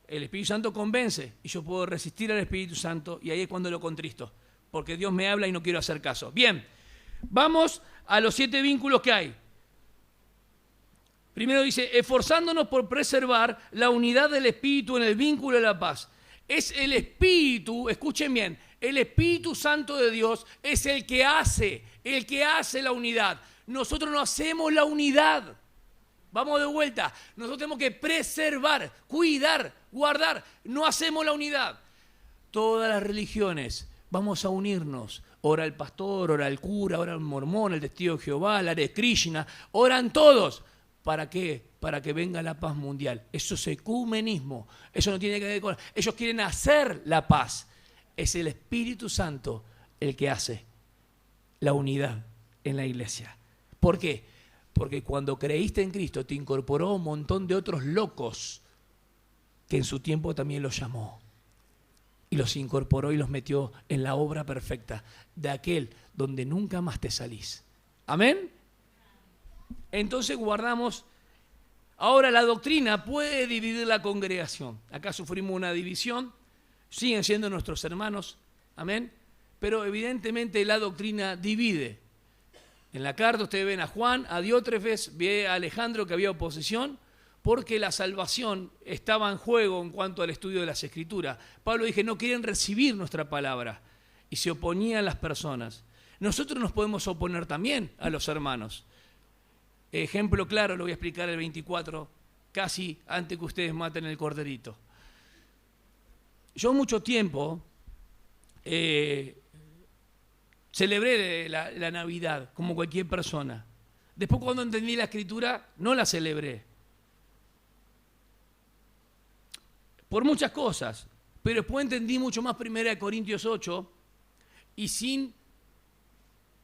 Speaker 1: El Espíritu Santo convence y yo puedo resistir al Espíritu Santo y ahí es cuando lo contristo, porque Dios me habla y no quiero hacer caso. Bien, vamos a los 7 vínculos que hay. Primero dice, esforzándonos por preservar la unidad del Espíritu en el vínculo de la paz. Es el Espíritu, escuchen bien, el Espíritu Santo de Dios es el que hace la unidad. Nosotros no hacemos la unidad. Vamos de vuelta. Nosotros tenemos que preservar, cuidar, guardar. No hacemos la unidad. Todas las religiones, vamos a unirnos. Ora el pastor, ora el cura, ora el mormón, el testigo de Jehová, el Hare Krishna. Oran todos. ¿Para qué? Para que venga la paz mundial. Eso es ecumenismo. Eso no tiene que ver con... Ellos quieren hacer la paz. Es el Espíritu Santo el que hace la unidad en la iglesia. ¿Por qué? Porque cuando creíste en Cristo te incorporó un montón de otros locos que en su tiempo también los llamó. Y los incorporó y los metió en la obra perfecta de aquel donde nunca más te salís. ¿Amén? Entonces guardamos. Ahora la doctrina puede dividir la congregación. Acá sufrimos una división. Siguen siendo nuestros hermanos. Amén. Pero evidentemente la doctrina divide. En la carta ustedes ven a Juan, a Diótrefes, ve a Alejandro que había oposición, porque la salvación estaba en juego en cuanto al estudio de las Escrituras. Pablo dijo, no quieren recibir nuestra palabra, y se oponían las personas. Nosotros nos podemos oponer también a los hermanos. Ejemplo claro, lo voy a explicar el 24, casi antes que ustedes maten el corderito. Yo mucho tiempo... celebré la Navidad, como cualquier persona. Después cuando entendí la Escritura, no la celebré. Por muchas cosas. Pero después entendí mucho más 1 Corintios 8 y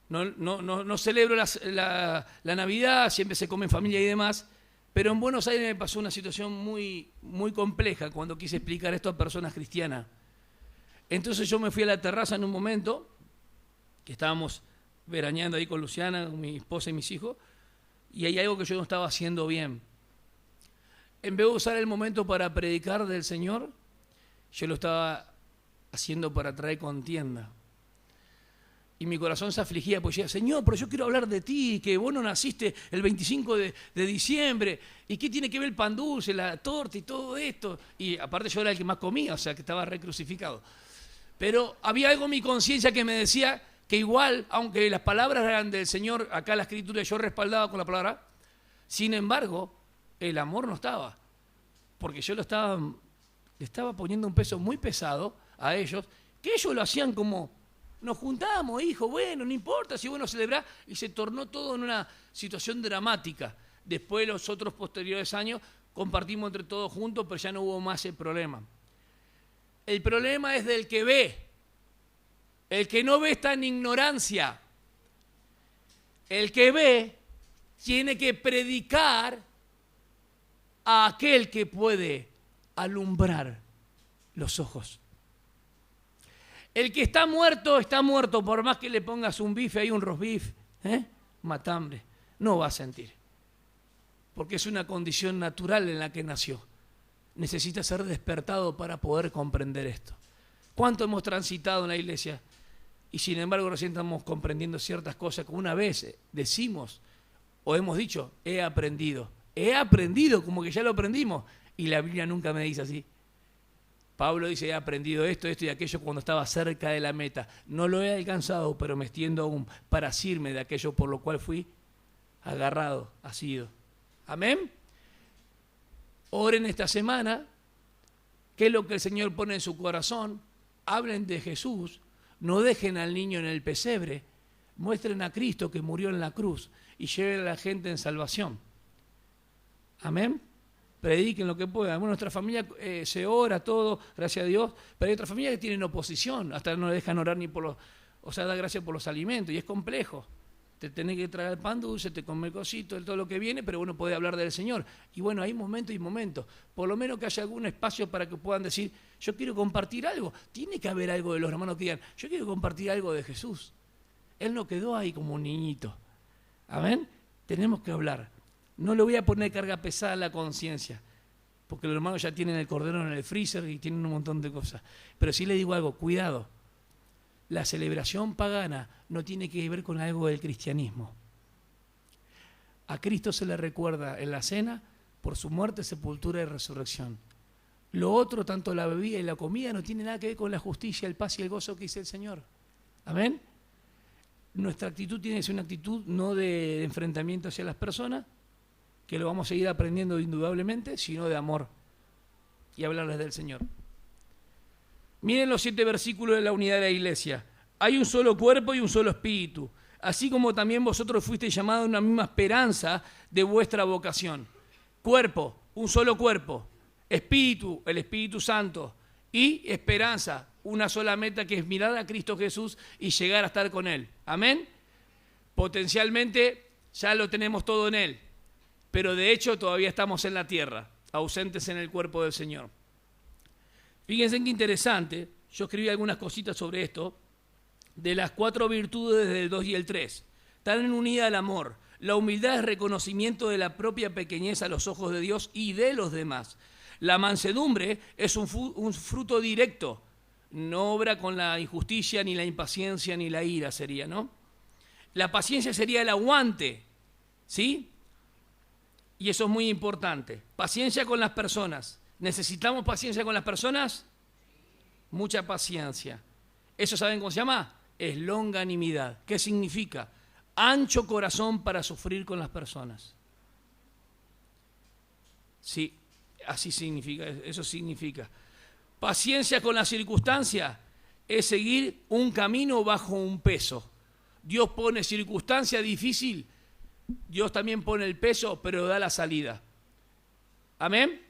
Speaker 1: no celebro la Navidad, siempre se come en familia y demás, pero en Buenos Aires me pasó una situación muy, muy compleja cuando quise explicar esto a personas cristianas. Entonces yo me fui a la terraza en un momento, que estábamos veraneando ahí con Luciana, con mi esposa y mis hijos, y hay algo que yo no estaba haciendo bien. En vez de usar el momento para predicar del Señor, yo lo estaba haciendo para traer contienda. Y mi corazón se afligía, porque yo decía, Señor, pero yo quiero hablar de ti, que vos no naciste el 25 de diciembre, ¿y qué tiene que ver el pan dulce, la torta y todo esto? Y aparte yo era el que más comía, o sea, que estaba recrucificado. Pero había algo en mi conciencia que me decía que igual, aunque las palabras eran del Señor, acá la Escritura yo respaldaba con la palabra, sin embargo, el amor no estaba. Porque yo le estaba poniendo un peso muy pesado a ellos, que ellos lo hacían como, nos juntamos, hijo, bueno, no importa, si bueno celebrar, y se tornó todo en una situación dramática. Después, los otros posteriores años, compartimos entre todos juntos, pero ya no hubo más el problema. El problema es del que ve. El que no ve está en ignorancia. El que ve tiene que predicar a aquel que puede alumbrar los ojos. El que está muerto, por más que le pongas un bife, hay un roast beef, matambre, no va a sentir. Porque es una condición natural en la que nació. Necesita ser despertado para poder comprender esto. ¿Cuánto hemos transitado en la iglesia? Y sin embargo recién estamos comprendiendo ciertas cosas que una vez decimos o hemos dicho, he aprendido como que ya lo aprendimos, y la Biblia nunca me dice así. Pablo dice, he aprendido esto y aquello cuando estaba cerca de la meta. No lo he alcanzado, pero me extiendo aún para asirme de aquello por lo cual fui agarrado, asido. Amén. Oren esta semana, qué es lo que el Señor pone en su corazón, hablen de Jesús, no dejen al niño en el pesebre, muestren a Cristo que murió en la cruz y lleven a la gente en salvación. Amén. prediquen lo que puedan. Bueno, nuestra familia se ora todo, gracias a Dios, pero hay otras familias que tienen oposición, hasta no dejan orar ni por los, o sea, da gracias por los alimentos, y es complejo. Te tenés que tragar pan dulce, te comes cositos, todo lo que viene, pero bueno, podés hablar del Señor. Y bueno, hay momentos y momentos. Por lo menos que haya algún espacio para que puedan decir, yo quiero compartir algo. Tiene que haber algo de los hermanos que digan, yo quiero compartir algo de Jesús. Él no quedó ahí como un niñito. ¿Amén? Tenemos que hablar. No le voy a poner carga pesada a la conciencia, porque los hermanos ya tienen el cordero en el freezer y tienen un montón de cosas. Pero sí le digo algo, cuidado. La celebración pagana no tiene que ver con algo del cristianismo. A Cristo se le recuerda en la cena por su muerte, sepultura y resurrección. Lo otro, tanto la bebida y la comida, no tiene nada que ver con la justicia, el paz y el gozo que dice el Señor. ¿Amén? Nuestra actitud tiene que ser una actitud no de enfrentamiento hacia las personas, que lo vamos a seguir aprendiendo indudablemente, sino de amor y hablarles del Señor. Miren los 7 versículos de la unidad de la iglesia. Hay un solo cuerpo y un solo espíritu, así como también vosotros fuisteis llamados a una misma esperanza de vuestra vocación. Cuerpo, un solo cuerpo. Espíritu, el Espíritu Santo. Y esperanza, una sola meta, que es mirar a Cristo Jesús y llegar a estar con Él. Amén. Potencialmente ya lo tenemos todo en Él, pero de hecho todavía estamos en la tierra, ausentes en el cuerpo del Señor. Fíjense qué interesante, yo escribí algunas cositas sobre esto, de las 4 virtudes del 2 y el 3. Están en unidad el amor. La humildad es reconocimiento de la propia pequeñez a los ojos de Dios y de los demás. La mansedumbre es un fruto directo, no obra con la injusticia, ni la impaciencia, ni la ira sería, ¿no? La paciencia sería el aguante, ¿sí? Y eso es muy importante. Paciencia con las personas. ¿Necesitamos paciencia con las personas? Mucha paciencia. ¿Eso saben cómo se llama? Es longanimidad. ¿Qué significa? Ancho corazón para sufrir con las personas. Sí, así significa, eso significa. Paciencia con la circunstancia es seguir un camino bajo un peso. Dios pone circunstancia difícil, Dios también pone el peso, pero da la salida. ¿Amén?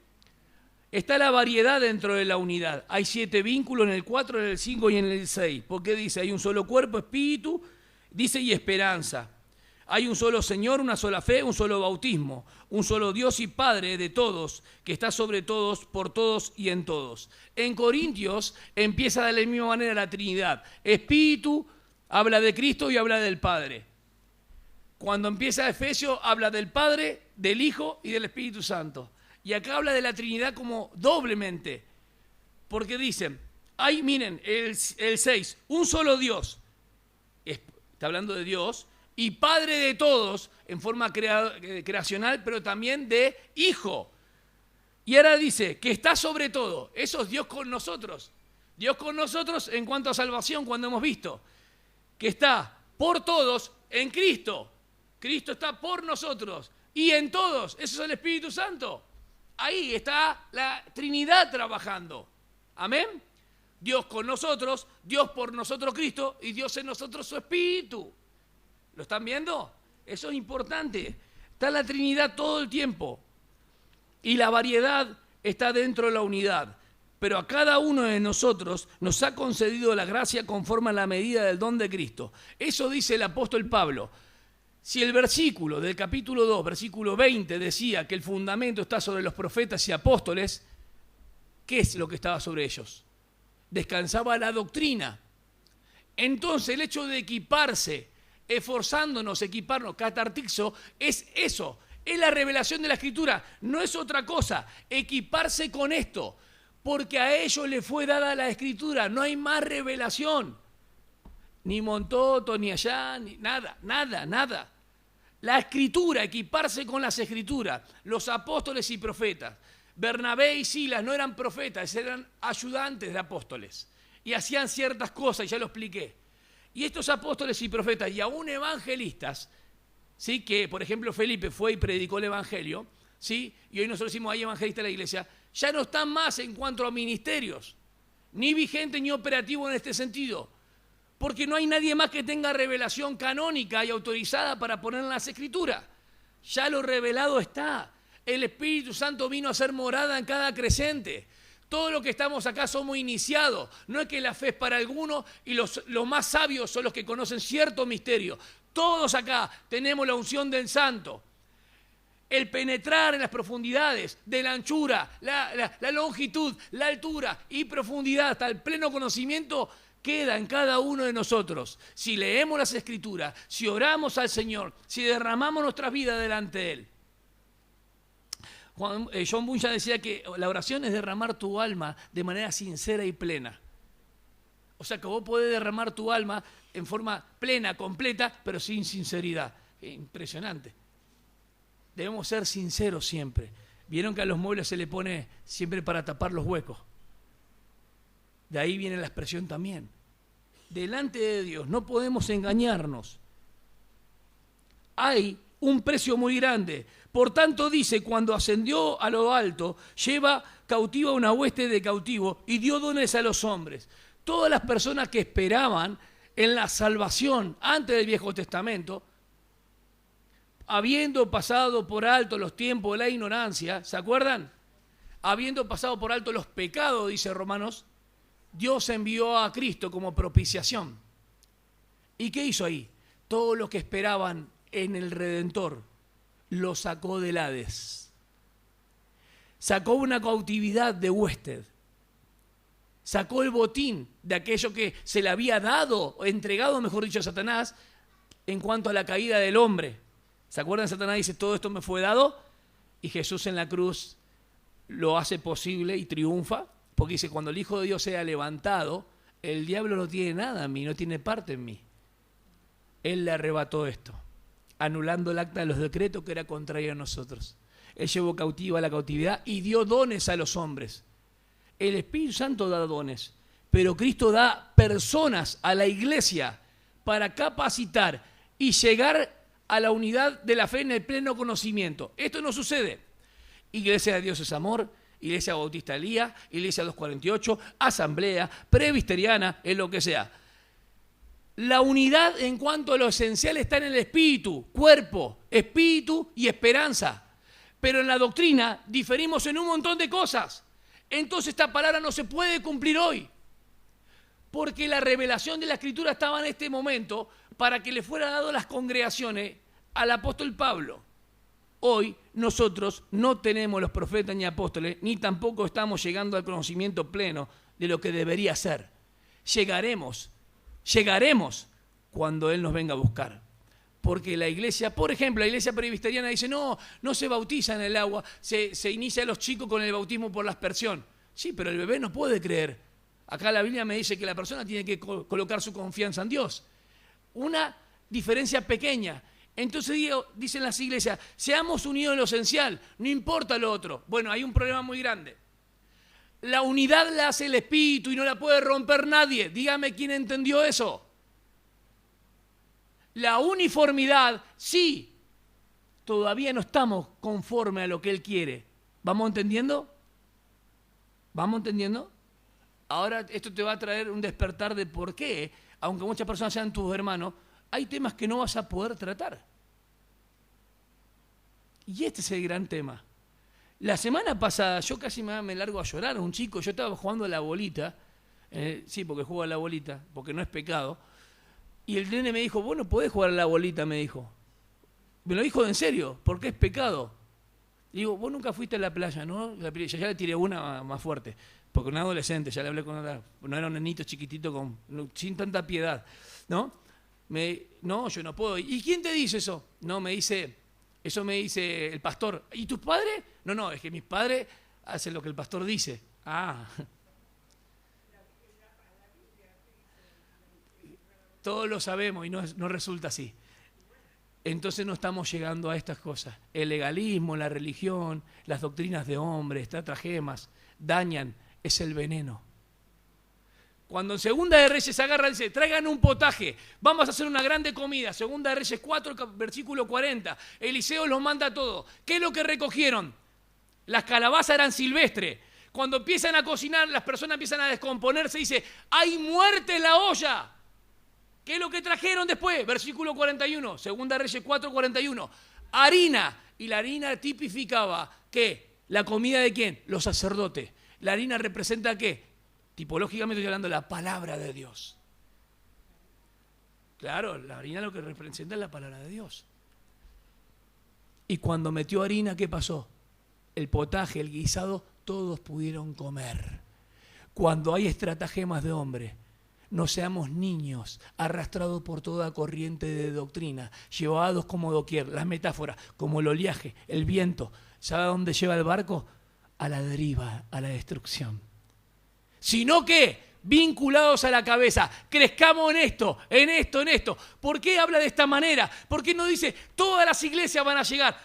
Speaker 1: Está la variedad dentro de la unidad. Hay 7 vínculos en el 4, en el 5 y en el 6. Porque dice, hay un solo cuerpo, espíritu, dice, y esperanza. Hay un solo Señor, una sola fe, un solo bautismo, un solo Dios y Padre de todos, que está sobre todos, por todos y en todos. En Corintios empieza de la misma manera la Trinidad. Espíritu habla de Cristo y habla del Padre. Cuando empieza Efesios habla del Padre, del Hijo y del Espíritu Santo. Y acá habla de la Trinidad como doblemente, porque dicen, miren, el 6, un solo Dios, está hablando de Dios, y Padre de todos, en forma creacional, pero también de Hijo. Y ahora dice, que está sobre todo, eso es Dios con nosotros. Dios con nosotros en cuanto a salvación, cuando hemos visto, que está por todos en Cristo. Cristo está por nosotros y en todos, eso es el Espíritu Santo. Ahí está la Trinidad trabajando. Amén. Dios con nosotros, Dios por nosotros Cristo y Dios en nosotros su Espíritu. ¿Lo están viendo? Eso es importante. Está la Trinidad todo el tiempo. Y la variedad está dentro de la unidad. Pero a cada uno de nosotros nos ha concedido la gracia conforme a la medida del don de Cristo. Eso dice el apóstol Pablo. Si el versículo del capítulo 2, versículo 20, decía que el fundamento está sobre los profetas y apóstoles, ¿qué es lo que estaba sobre ellos? Descansaba la doctrina. Entonces el hecho de equiparse, equiparnos, catartixo, es eso, es la revelación de la Escritura, no es otra cosa, equiparse con esto, porque a ellos les fue dada la Escritura, no hay más revelación. Ni Montoto, ni allá, ni nada. La Escritura, equiparse con las Escrituras. Los apóstoles y profetas. Bernabé y Silas no eran profetas, eran ayudantes de apóstoles. Y hacían ciertas cosas, ya lo expliqué. Y estos apóstoles y profetas, y aún evangelistas, ¿sí? Que por ejemplo Felipe fue y predicó el Evangelio, ¿sí? Y hoy nosotros decimos, hay evangelistas en la iglesia, ya no están más en cuanto a ministerios, ni vigentes ni operativos en este sentido. Porque no hay nadie más que tenga revelación canónica y autorizada para poner en las Escrituras. Ya lo revelado está. El Espíritu Santo vino a ser morada en cada creyente. Todos los que estamos acá somos iniciados. No es que la fe es para algunos y los más sabios son los que conocen cierto misterio. Todos acá tenemos la unción del Santo. El penetrar en las profundidades de la anchura, la longitud, la altura y profundidad hasta el pleno conocimiento queda en cada uno de nosotros. Si leemos las Escrituras, si oramos al Señor, si derramamos nuestras vidas delante de Él. John Bunyan decía que la oración es derramar tu alma de manera sincera y plena. O sea que vos podés derramar tu alma en forma plena, completa, pero sin sinceridad. Impresionante. Debemos ser sinceros siempre. Vieron que a los muebles se le pone siempre para tapar los huecos. De ahí viene la expresión también. Delante de Dios no podemos engañarnos. Hay un precio muy grande. Por tanto dice, cuando ascendió a lo alto, lleva cautiva una hueste de cautivos y dio dones a los hombres. Todas las personas que esperaban en la salvación antes del Viejo Testamento, habiendo pasado por alto los tiempos de la ignorancia, ¿se acuerdan? Habiendo pasado por alto los pecados, dice Romanos, Dios envió a Cristo como propiciación. ¿Y qué hizo ahí? Todos los que esperaban en el Redentor, lo sacó del Hades. Sacó una cautividad de huésped. Sacó el botín de aquello que se le había dado, entregado, mejor dicho, a Satanás, en cuanto a la caída del hombre. ¿Se acuerdan? Satanás dice, todo esto me fue dado, y Jesús en la cruz lo hace posible y triunfa, porque dice, cuando el Hijo de Dios sea levantado, el diablo no tiene nada en mí, no tiene parte en mí. Él le arrebató esto, anulando el acta de los decretos que era contrario a nosotros. Él llevó cautiva la cautividad y dio dones a los hombres. El Espíritu Santo da dones, pero Cristo da personas a la iglesia para capacitar y llegar a la unidad de la fe en el pleno conocimiento. Esto no sucede. Iglesia de Dios es amor, Iglesia Bautista Elías, Iglesia 248, Asamblea, Presbiteriana, en lo que sea. La unidad en cuanto a lo esencial está en el espíritu, cuerpo, espíritu y esperanza. Pero en la doctrina diferimos en un montón de cosas. Entonces esta palabra no se puede cumplir hoy. Porque la revelación de la Escritura estaba en este momento para que le fuera dado a las congregaciones al apóstol Pablo. Hoy nosotros no tenemos los profetas ni apóstoles, ni tampoco estamos llegando al conocimiento pleno de lo que debería ser. Llegaremos cuando Él nos venga a buscar. Porque la iglesia, por ejemplo, la iglesia presbiteriana dice, no se bautiza en el agua, se inicia a los chicos con el bautismo por la aspersión. Sí, pero el bebé no puede creer. Acá la Biblia me dice que la persona tiene que colocar su confianza en Dios. Una diferencia pequeña. Entonces dicen las iglesias, seamos unidos en lo esencial, no importa lo otro. Bueno, hay un problema muy grande. La unidad la hace el Espíritu y no la puede romper nadie. Dígame quién entendió eso. La uniformidad, sí, todavía no estamos conforme a lo que Él quiere. ¿Vamos entendiendo? ¿Vamos entendiendo? Ahora esto te va a traer un despertar de por qué, aunque muchas personas sean tus hermanos, hay temas que no vas a poder tratar. Y este es el gran tema. La semana pasada yo casi me largo a llorar. Un chico, yo estaba jugando a la bolita, sí, porque juego a la bolita, porque no es pecado, y el nene me dijo, vos no podés jugar a la bolita, me dijo. Me lo dijo en serio, porque es pecado. Digo, vos nunca fuiste a la playa, ¿no? Ya le tiré una más fuerte, porque un adolescente, ya le hablé con otra, no era un nenito chiquitito sin tanta piedad, ¿no? No, yo no puedo. ¿Y quién te dice eso? No, eso me dice el pastor. ¿Y tus padres? No, es que mis padres hacen lo que el pastor dice. Ah. Todos lo sabemos y no resulta así. Entonces no estamos llegando a estas cosas. El legalismo, la religión, las doctrinas de hombres, estratagemas, dañan, es el veneno. Cuando en Segunda de Reyes agarran, dice, traigan un potaje, vamos a hacer una grande comida. Segunda de Reyes 4, versículo 40. Eliseo los manda todo. ¿Qué es lo que recogieron? Las calabazas eran silvestres. Cuando empiezan a cocinar, las personas empiezan a descomponerse y dice, hay muerte en la olla. ¿Qué es lo que trajeron después? Versículo 41, Segunda de Reyes 4, 41. Harina Y la harina tipificaba, ¿qué? ¿La comida de quién? Los sacerdotes. ¿La harina representa qué? Tipológicamente estoy hablando de la palabra de Dios. Claro, la harina lo que representa es la palabra de Dios. Y cuando metió harina, ¿qué pasó? El potaje, el guisado, todos pudieron comer. Cuando hay estratagemas de hombre, no seamos niños arrastrados por toda corriente de doctrina, llevados como doquier, las metáforas, como el oleaje, el viento. ¿Sabe a dónde lleva el barco? A la deriva, a la destrucción. Sino que, vinculados a la cabeza, crezcamos en esto, en esto, en esto. ¿Por qué habla de esta manera? ¿Por qué no dice todas las iglesias van a llegar?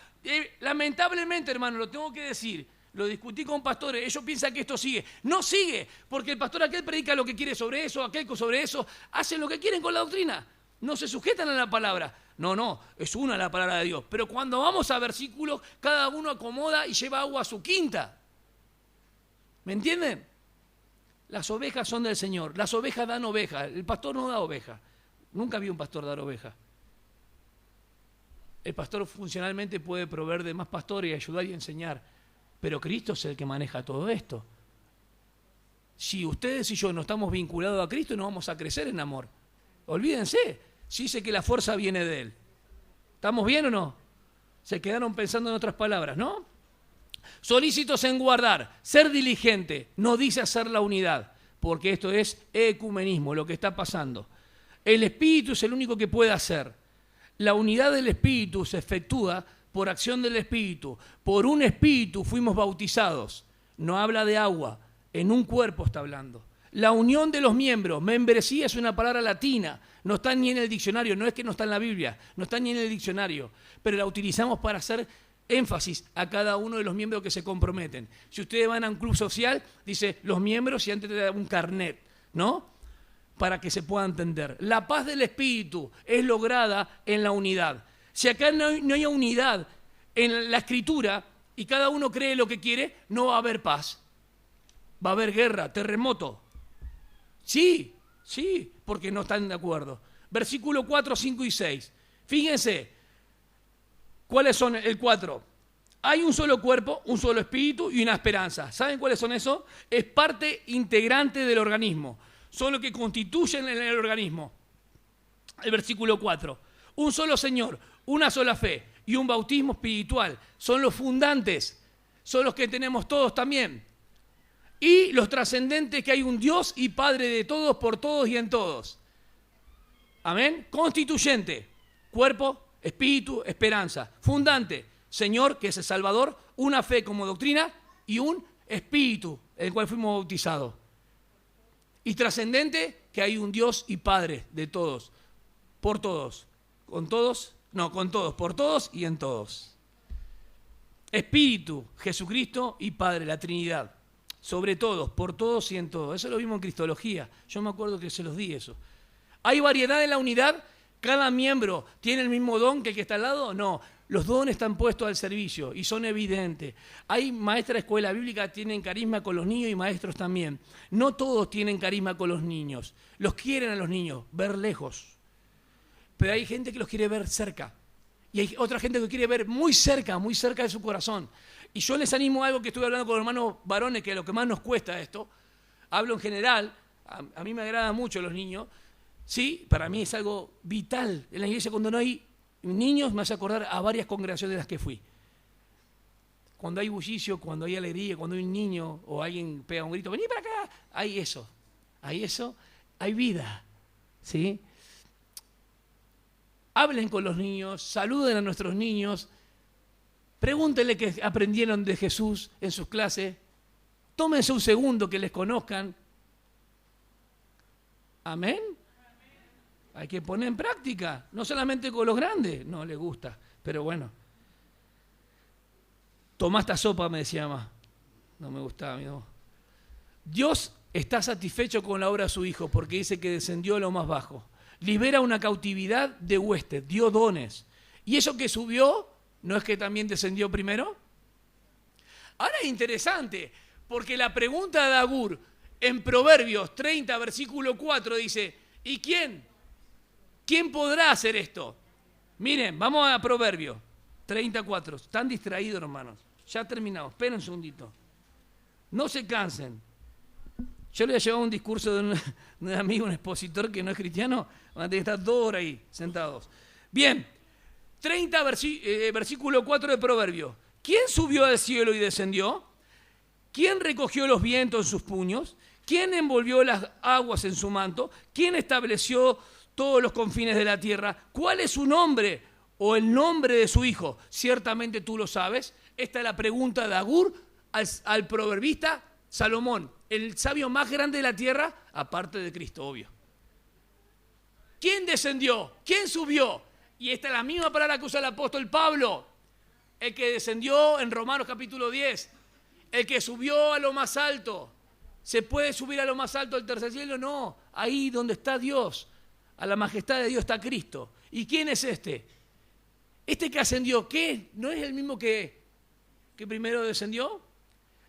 Speaker 1: Lamentablemente, hermano, lo tengo que decir, lo discutí con pastores, ellos piensan que esto sigue. No sigue, porque el pastor aquel predica lo que quiere sobre eso, aquel sobre eso, hacen lo que quieren con la doctrina. No se sujetan a la palabra. No, es una la palabra de Dios. Pero cuando vamos a versículos, cada uno acomoda y lleva agua a su quinta. ¿Me entienden? Las ovejas son del Señor. Las ovejas dan ovejas. El pastor no da oveja. Nunca vi un pastor dar oveja. El pastor funcionalmente puede proveer de más pastores y ayudar y enseñar. Pero Cristo es el que maneja todo esto. Si ustedes y yo no estamos vinculados a Cristo, no vamos a crecer en amor. Olvídense. Si dice que la fuerza viene de Él. ¿Estamos bien o no? Se quedaron pensando en otras palabras, ¿no? Solícitos en guardar, ser diligente, no dice hacer la unidad, porque esto es ecumenismo, lo que está pasando. El Espíritu es el único que puede hacer. La unidad del Espíritu se efectúa por acción del Espíritu. Por un Espíritu fuimos bautizados. No habla de agua, en un cuerpo está hablando. La unión de los miembros, membresía es una palabra latina, no está ni en el diccionario, no es que no está en la Biblia, no está ni en el diccionario, pero la utilizamos para hacer énfasis a cada uno de los miembros que se comprometen. Si ustedes van a un club social, dice los miembros y antes te da un carnet, ¿no? Para que se pueda entender. La paz del Espíritu es lograda en la unidad. Si acá no hay unidad en la Escritura y cada uno cree lo que quiere, no va a haber paz. Va a haber guerra, terremoto. Sí, porque no están de acuerdo. Versículo 4, 5 y 6. Fíjense, ¿cuáles son el 4? Hay un solo cuerpo, un solo espíritu y una esperanza. ¿Saben cuáles son esos? Es parte integrante del organismo. Son los que constituyen el organismo. El versículo 4. Un solo Señor, una sola fe y un bautismo espiritual. Son los fundantes. Son los que tenemos todos también. Y los trascendentes, que hay un Dios y Padre de todos, por todos y en todos. Amén. Constituyente, cuerpo, espíritu, esperanza. Fundante, Señor, que es el Salvador, una fe como doctrina y un espíritu, en el cual fuimos bautizados. Y trascendente, que hay un Dios y Padre de todos, por todos, con todos, por todos y en todos. Espíritu, Jesucristo y Padre, la Trinidad. Sobre todos, por todos y en todos. Eso lo vimos en Cristología. Yo me acuerdo que se los di eso. ¿Hay variedad en la unidad? ¿Cada miembro tiene el mismo don que el que está al lado? No. Los dones están puestos al servicio y son evidentes. Hay maestras de escuela bíblica que tienen carisma con los niños y maestros también. No todos tienen carisma con los niños. Los quieren a los niños, ver lejos. Pero hay gente que los quiere ver cerca. Y hay otra gente que quiere ver muy cerca de su corazón. Y yo les animo a algo que estuve hablando con los hermanos varones, que es lo que más nos cuesta esto. Hablo en general, a mí me agrada mucho los niños. Sí, para mí es algo vital. En la iglesia cuando no hay niños me hace acordar a varias congregaciones de las que fui. Cuando hay bullicio, cuando hay alegría, cuando hay un niño o alguien pega un grito, vení para acá, hay eso, hay vida. ¿Sí? Hablen con los niños, saluden a nuestros niños. Pregúntenle qué aprendieron de Jesús en sus clases. Tómense un segundo que les conozcan. ¿Amén? Hay que poner en práctica, no solamente con los grandes. No les gusta, pero bueno. Tomá esta sopa, me decía mamá. No me gustaba, no. Dios está satisfecho con la obra de su Hijo porque dice que descendió a lo más bajo. Libera una cautividad de huestes, dio dones. ¿Y eso que subió, no es que también descendió primero? Ahora es interesante, porque la pregunta de Agur en Proverbios 30, versículo 4 dice, ¿y quién? ¿Quién podrá hacer esto? Miren, vamos a Proverbios. 34. Están distraídos, hermanos. Ya terminamos. Esperen un segundito. No se cansen. Yo le he llevado un discurso de un amigo, un expositor que no es cristiano. Van a tener que estar 2 horas ahí, sentados. Bien. 30, versículo 4 de Proverbios. ¿Quién subió al cielo y descendió? ¿Quién recogió los vientos en sus puños? ¿Quién envolvió las aguas en su manto? ¿Quién estableció todos los confines de la tierra? ¿Cuál es su nombre o el nombre de su hijo? Ciertamente tú lo sabes. Esta es la pregunta de Agur al proverbista Salomón, el sabio más grande de la tierra, aparte de Cristo, obvio. ¿Quién descendió? ¿Quién subió? Y esta es la misma palabra que usa el apóstol Pablo, el que descendió en Romanos capítulo 10, el que subió a lo más alto. ¿Se puede subir a lo más alto del tercer cielo? No, ahí donde está Dios, a la majestad de Dios está Cristo. ¿Y quién es este? Este que ascendió, ¿qué? ¿No es el mismo que primero descendió?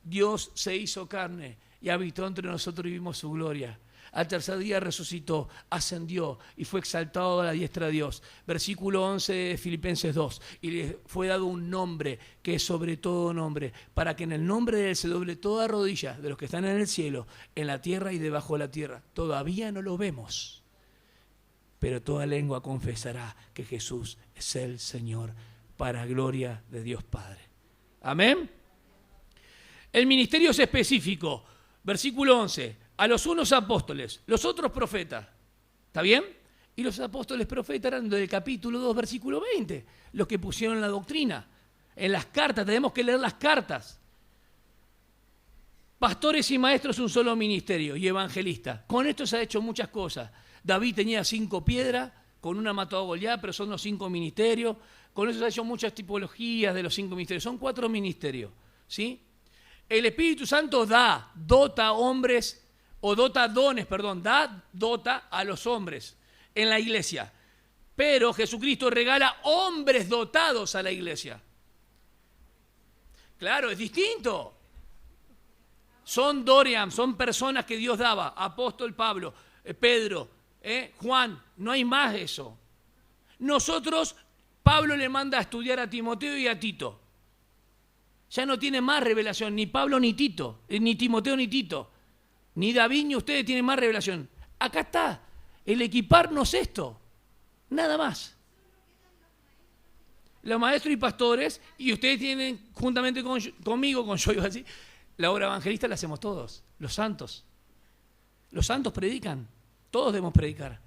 Speaker 1: Dios se hizo carne y habitó entre nosotros y vimos su gloria. Al tercer día resucitó, ascendió y fue exaltado a la diestra de Dios. Versículo 11 de Filipenses 2. Y le fue dado un nombre que es sobre todo nombre, para que en el nombre de él se doble toda rodilla de los que están en el cielo, en la tierra y debajo de la tierra. Todavía no lo vemos, pero toda lengua confesará que Jesús es el Señor, para gloria de Dios Padre. Amén. El ministerio es específico. Versículo 11. A los unos apóstoles, los otros profetas. ¿Está bien? Y los apóstoles profetas eran del capítulo 2, versículo 20, los que pusieron la doctrina. En las cartas, tenemos que leer las cartas. Pastores y maestros, un solo ministerio, y evangelistas. Con esto se ha hecho muchas cosas. David tenía 5 piedras, con una mató a Goliat, pero son los 5 ministerios. Con eso se han hecho muchas tipologías de los 5 ministerios. Son 4 ministerios, ¿sí? El Espíritu Santo dota hombres, o dota dones, perdón, dota a los hombres en la iglesia. Pero Jesucristo regala hombres dotados a la iglesia. Claro, es distinto. Son Dorian, son personas que Dios daba. Apóstol Pablo, Pedro, Juan, no hay más de eso. Nosotros, Pablo le manda a estudiar a Timoteo y a Tito. Ya no tiene más revelación, ni Pablo ni Tito, ni Timoteo ni Tito, ni David ni ustedes tienen más revelación. Acá está, el equiparnos esto, nada más. Los maestros y pastores, y ustedes tienen, juntamente conmigo, con yo iba así, la obra evangelista la hacemos todos, los santos. Los santos predican, todos debemos predicar.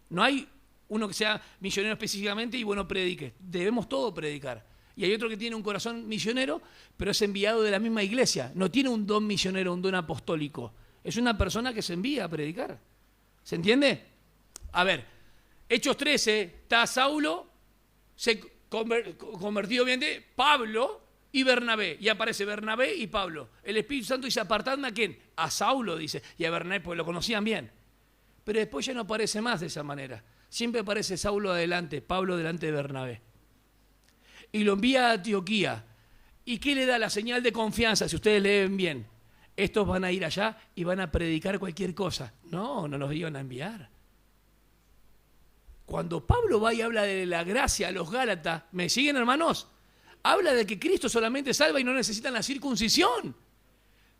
Speaker 1: No hay uno que sea misionero específicamente y bueno, predique, debemos todos predicar. Y hay otro que tiene un corazón misionero, pero es enviado de la misma iglesia. No tiene un don misionero, un don apostólico. Es una persona que se envía a predicar. ¿Se entiende? A ver, Hechos 13, está Saulo, se convertido obviamente, Pablo y Bernabé. Y aparece Bernabé y Pablo. El Espíritu Santo dice, apartadme a ¿quién? A Saulo, dice. Y a Bernabé, porque lo conocían bien. Pero después ya no aparece más de esa manera. Siempre aparece Saulo adelante, Pablo delante de Bernabé. Y lo envía a Antioquía. ¿Y qué le da la señal de confianza? Si ustedes leen bien, estos van a ir allá y van a predicar cualquier cosa. No, no los iban a enviar. Cuando Pablo va y habla de la gracia a los Gálatas, ¿me siguen, hermanos? Habla de que Cristo solamente salva y no necesitan la circuncisión.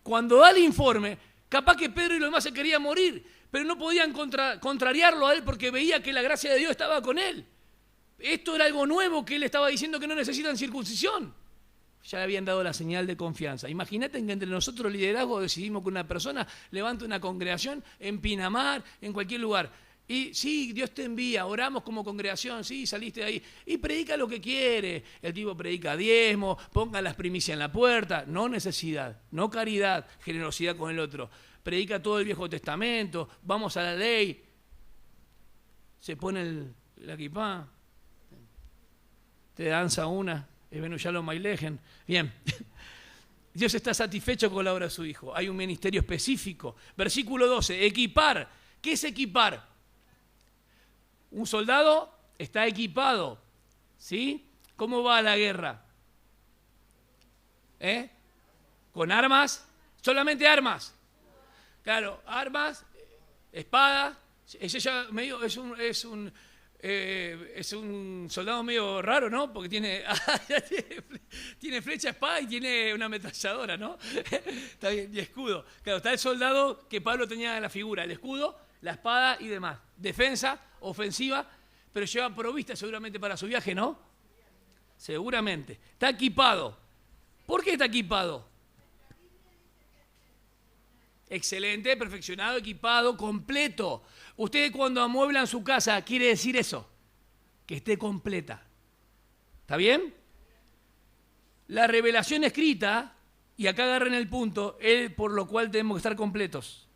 Speaker 1: Cuando da el informe, capaz que Pedro y los demás se querían morir, pero no podían contrariarlo a él porque veía que la gracia de Dios estaba con él. Esto era algo nuevo que él estaba diciendo, que no necesitan circuncisión. Ya le habían dado la señal de confianza. Imagínate que entre nosotros liderazgo decidimos que una persona levante una congregación en Pinamar, en cualquier lugar. Y sí, Dios te envía, oramos como congregación, sí, saliste de ahí. Y predica lo que quiere. El tipo predica diezmo, ponga las primicias en la puerta. No necesidad, no caridad, generosidad con el otro. Predica todo el Viejo Testamento, vamos a la ley. Se pone la equipa. Te danza una, es Benuyalo Mailegen. Bien, Dios está satisfecho con la obra de su Hijo. Hay un ministerio específico. Versículo 12, equipar. ¿Qué es equipar? Un soldado está equipado, ¿sí? ¿Cómo va a la guerra? ¿Con armas? Solamente armas. Claro, armas, espada. Ese ya medio es un es un soldado medio raro, ¿no? Porque tiene flecha, espada y tiene una ametralladora, ¿no? Está bien, y escudo. Claro, está el soldado que Pablo tenía en la figura, el escudo, la espada y demás. Defensa, ofensiva, pero lleva provista seguramente para su viaje, ¿no? Seguramente. Está equipado. ¿Por qué está equipado? Excelente, perfeccionado, equipado, completo. Ustedes cuando amueblan su casa, quiere decir eso, que esté completa. ¿Está bien? La revelación escrita, y acá agarren el punto, es por lo cual tenemos que estar completos.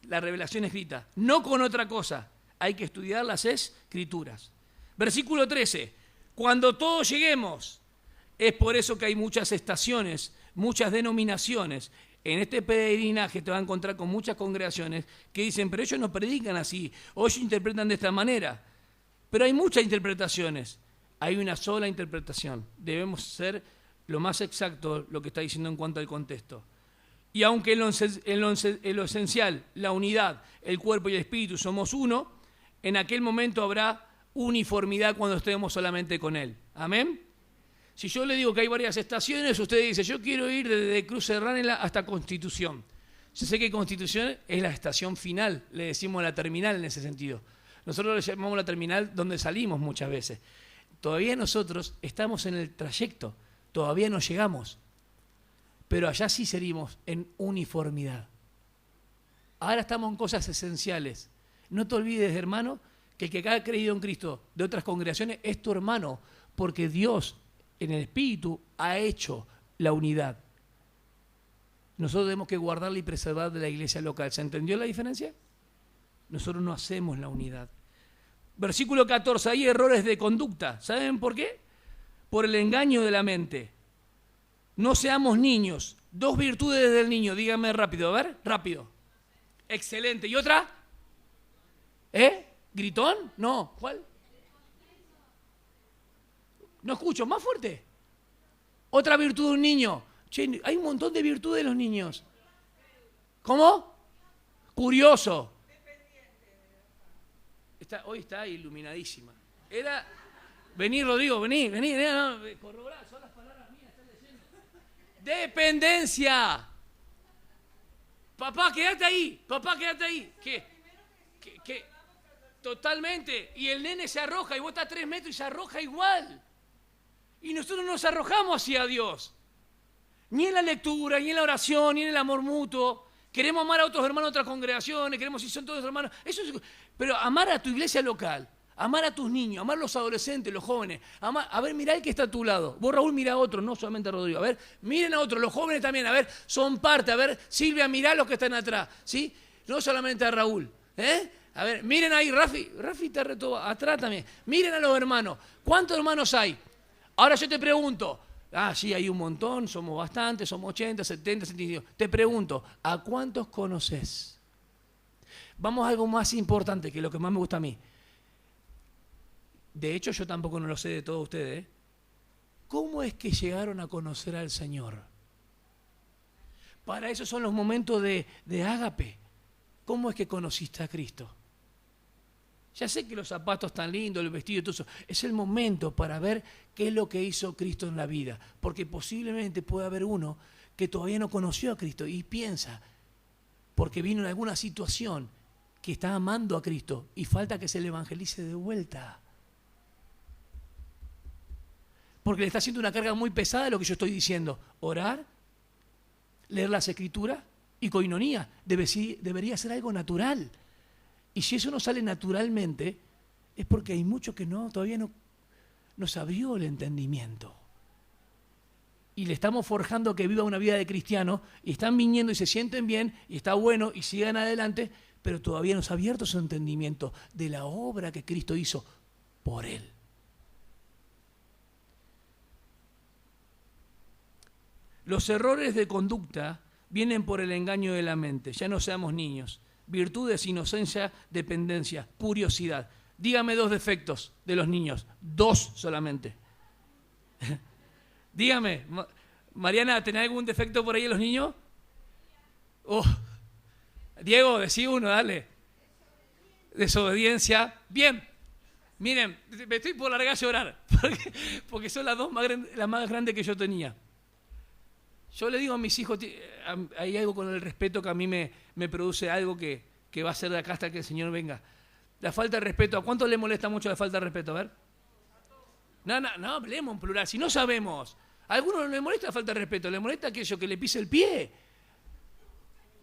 Speaker 1: La revelación escrita, no con otra cosa. Hay que estudiar las escrituras. Versículo 13. Cuando todos lleguemos, es por eso que hay muchas estaciones, muchas denominaciones. En este peregrinaje te vas a encontrar con muchas congregaciones que dicen, pero ellos no predican así, o ellos interpretan de esta manera. Pero hay muchas interpretaciones. Hay una sola interpretación. Debemos ser lo más exacto lo que está diciendo en cuanto al contexto. Y aunque en lo esencial, la unidad, el cuerpo y el espíritu somos uno, en aquel momento habrá uniformidad cuando estemos solamente con Él. ¿Amén? Si yo le digo que hay varias estaciones, usted dice, yo quiero ir desde Cruz Serránela hasta Constitución. Yo sé que Constitución es la estación final, le decimos la terminal en ese sentido. Nosotros le llamamos la terminal donde salimos muchas veces. Todavía nosotros estamos en el trayecto, todavía no llegamos. Pero allá sí seríamos en uniformidad. Ahora estamos en cosas esenciales. No te olvides, hermano, que el que ha creído en Cristo de otras congregaciones es tu hermano, porque Dios en el Espíritu ha hecho la unidad. Nosotros tenemos que guardarla y preservar de la iglesia local. ¿Se entendió la diferencia? Nosotros no hacemos la unidad. Versículo 14, hay errores de conducta. ¿Saben por qué? Por el engaño de la mente. No seamos niños. 2 virtudes del niño, díganme rápido, a ver, rápido. Excelente. ¿Y otra? ¿Gritón? No, ¿cuál? No escucho, más fuerte. Otra virtud de un niño. Che, hay un montón de virtudes de los niños. ¿Cómo? Curioso. Hoy está iluminadísima. Vení, Rodrigo, vení, no, corroborá, son las palabras mías, están leyendo. Dependencia. Papá, quédate ahí. ¿Qué? Totalmente. Y el nene se arroja y vos estás a 3 metros y se arroja igual. Y nosotros nos arrojamos hacia Dios. Ni en la lectura, ni en la oración, ni en el amor mutuo. Queremos amar a otros hermanos de otras congregaciones, queremos si son todos hermanos. Pero amar a tu iglesia local, amar a tus niños, amar a los adolescentes, los jóvenes. A ver, mirá el que está a tu lado. Vos, Raúl, mirá a otro, no solamente a Rodrigo. A ver, miren a otros, los jóvenes también. A ver, son parte. A ver, Silvia, mirá los que están atrás. ¿Sí? No solamente a Raúl. A ver, miren ahí, Rafi te retó atrás también. Miren a los hermanos. ¿Cuántos hermanos hay? Ahora yo te pregunto. Sí, hay un montón, somos bastantes, somos 80, 70, 72. Te pregunto, ¿a cuántos conoces? Vamos a algo más importante, que lo que más me gusta a mí. De hecho, yo tampoco no lo sé de todos ustedes. ¿Cómo es que llegaron a conocer al Señor? Para eso son los momentos de ágape. ¿Cómo es que conociste a Cristo? Ya sé que los zapatos están lindos, el vestido y todo eso. Es el momento para ver qué es lo que hizo Cristo en la vida. Porque posiblemente puede haber uno que todavía no conoció a Cristo y piensa, porque vino en alguna situación, que está amando a Cristo y falta que se le evangelice de vuelta. Porque le está haciendo una carga muy pesada de lo que yo estoy diciendo. Orar, leer las Escrituras y coinonía. Debería ser algo natural. Y si eso no sale naturalmente, es porque hay mucho que todavía no se abrió el entendimiento. Y le estamos forjando que viva una vida de cristiano, y están viniendo y se sienten bien, y está bueno, y sigan adelante, pero todavía no se ha abierto su entendimiento de la obra que Cristo hizo por él. Los errores de conducta vienen por el engaño de la mente. Ya no seamos niños. Virtudes, inocencia, dependencia, curiosidad. Dígame 2 defectos de los niños. 2 solamente. Dígame, Mariana, ¿tenés algún defecto por ahí de los niños? Diego, decí uno, dale. Desobediencia. Bien. Miren, me estoy por largar a llorar, porque son las dos las más grandes que yo tenía. Yo le digo a mis hijos, hay algo con el respeto que a mí me produce algo que va a ser de acá hasta que el Señor venga. La falta de respeto, ¿a cuánto le molesta mucho la falta de respeto? A ver. No, hablemos en plural, si no sabemos. A algunos no le molesta la falta de respeto, le molesta aquello que le pise el pie.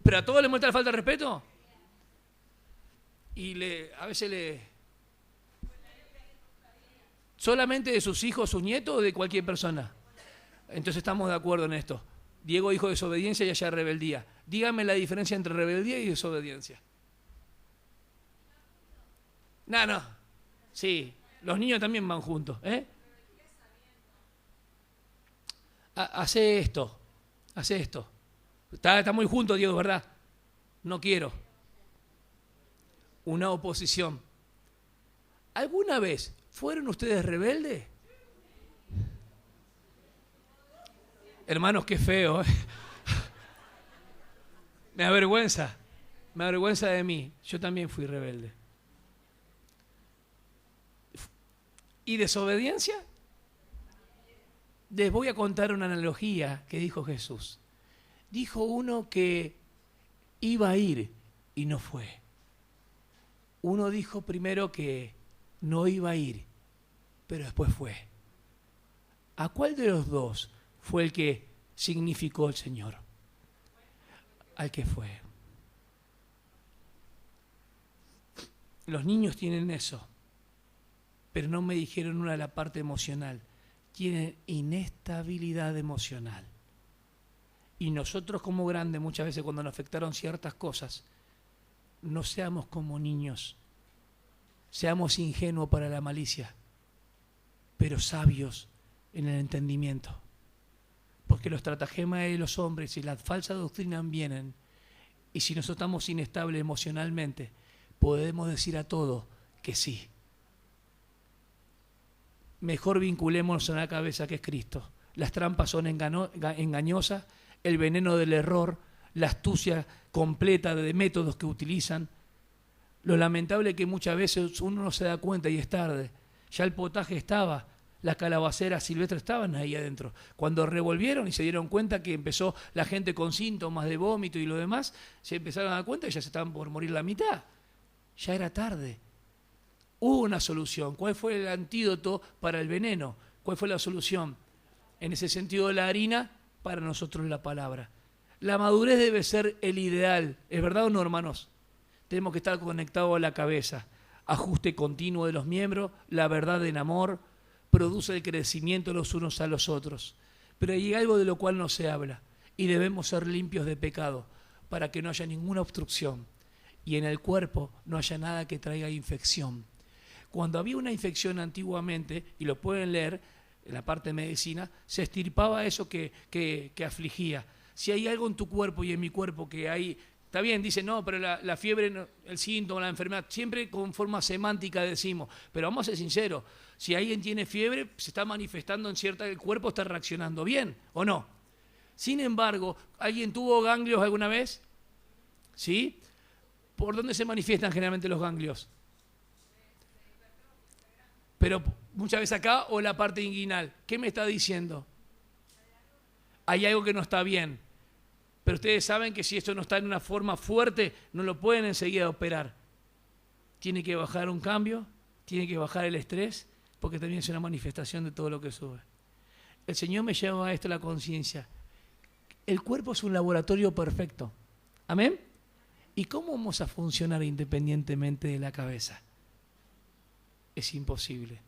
Speaker 1: ¿Pero a todos les molesta la falta de respeto? Y a veces ¿solamente de sus hijos, sus nietos o de cualquier persona? Entonces estamos de acuerdo en esto. Diego dijo desobediencia y allá rebeldía. Dígame la diferencia entre rebeldía y desobediencia. No. Sí, los niños también van juntos. Hace esto. Está muy junto, Diego, ¿verdad? No quiero. Una oposición. ¿Alguna vez fueron ustedes rebeldes? Hermanos, qué feo. Me avergüenza de mí. Yo también fui rebelde. ¿Y desobediencia? Les voy a contar una analogía que dijo Jesús. Dijo uno que iba a ir y no fue. Uno dijo primero que no iba a ir, pero después fue. ¿A cuál de los dos fue el que significó el Señor? Al que fue. Los niños tienen eso, pero no me dijeron una de la parte emocional. Tienen inestabilidad emocional. Y nosotros como grandes, muchas veces cuando nos afectaron ciertas cosas, no seamos como niños, seamos ingenuos para la malicia, pero sabios en el entendimiento. Porque los estratagemas de los hombres y las falsas doctrinas vienen, y si nosotros estamos inestables emocionalmente, podemos decir a todo que sí. Mejor vinculémonos a la cabeza que es Cristo. Las trampas son engañosas, el veneno del error, la astucia completa de métodos que utilizan. Lo lamentable es que muchas veces uno no se da cuenta y es tarde. Ya el potaje estaba, las calabaceras silvestres estaban ahí adentro. Cuando revolvieron y se dieron cuenta que empezó la gente con síntomas de vómito y lo demás, se empezaron a dar cuenta y ya se estaban por morir la mitad. Ya era tarde. Hubo una solución. ¿Cuál fue el antídoto para el veneno? ¿Cuál fue la solución? En ese sentido, la harina, para nosotros la palabra. La madurez debe ser el ideal. ¿Es verdad o no, hermanos? Tenemos que estar conectados a la cabeza. Ajuste continuo de los miembros, la verdad en amor, produce el crecimiento los unos a los otros. Pero hay algo de lo cual no se habla, y debemos ser limpios de pecado, para que no haya ninguna obstrucción, y en el cuerpo no haya nada que traiga infección. Cuando había una infección antiguamente, y lo pueden leer en la parte de medicina, se extirpaba eso que afligía. Si hay algo en tu cuerpo y en mi cuerpo que hay, está bien, dice no, pero la fiebre, el síntoma, la enfermedad, siempre con forma semántica decimos, pero vamos a ser sinceros, si alguien tiene fiebre, se está manifestando en cierta, el cuerpo está reaccionando bien, ¿o no? Sin embargo, ¿alguien tuvo ganglios alguna vez? ¿Sí? ¿Por dónde se manifiestan generalmente los ganglios? Pero muchas veces acá o la parte inguinal. ¿Qué me está diciendo? Hay algo que no está bien. Pero ustedes saben que si esto no está en una forma fuerte, no lo pueden enseguida operar. Tiene que bajar un cambio, tiene que bajar el estrés, porque también es una manifestación de todo lo que sube. El Señor me lleva a esto a la conciencia. El cuerpo es un laboratorio perfecto. ¿Amén? ¿Y cómo vamos a funcionar independientemente de la cabeza? Es imposible.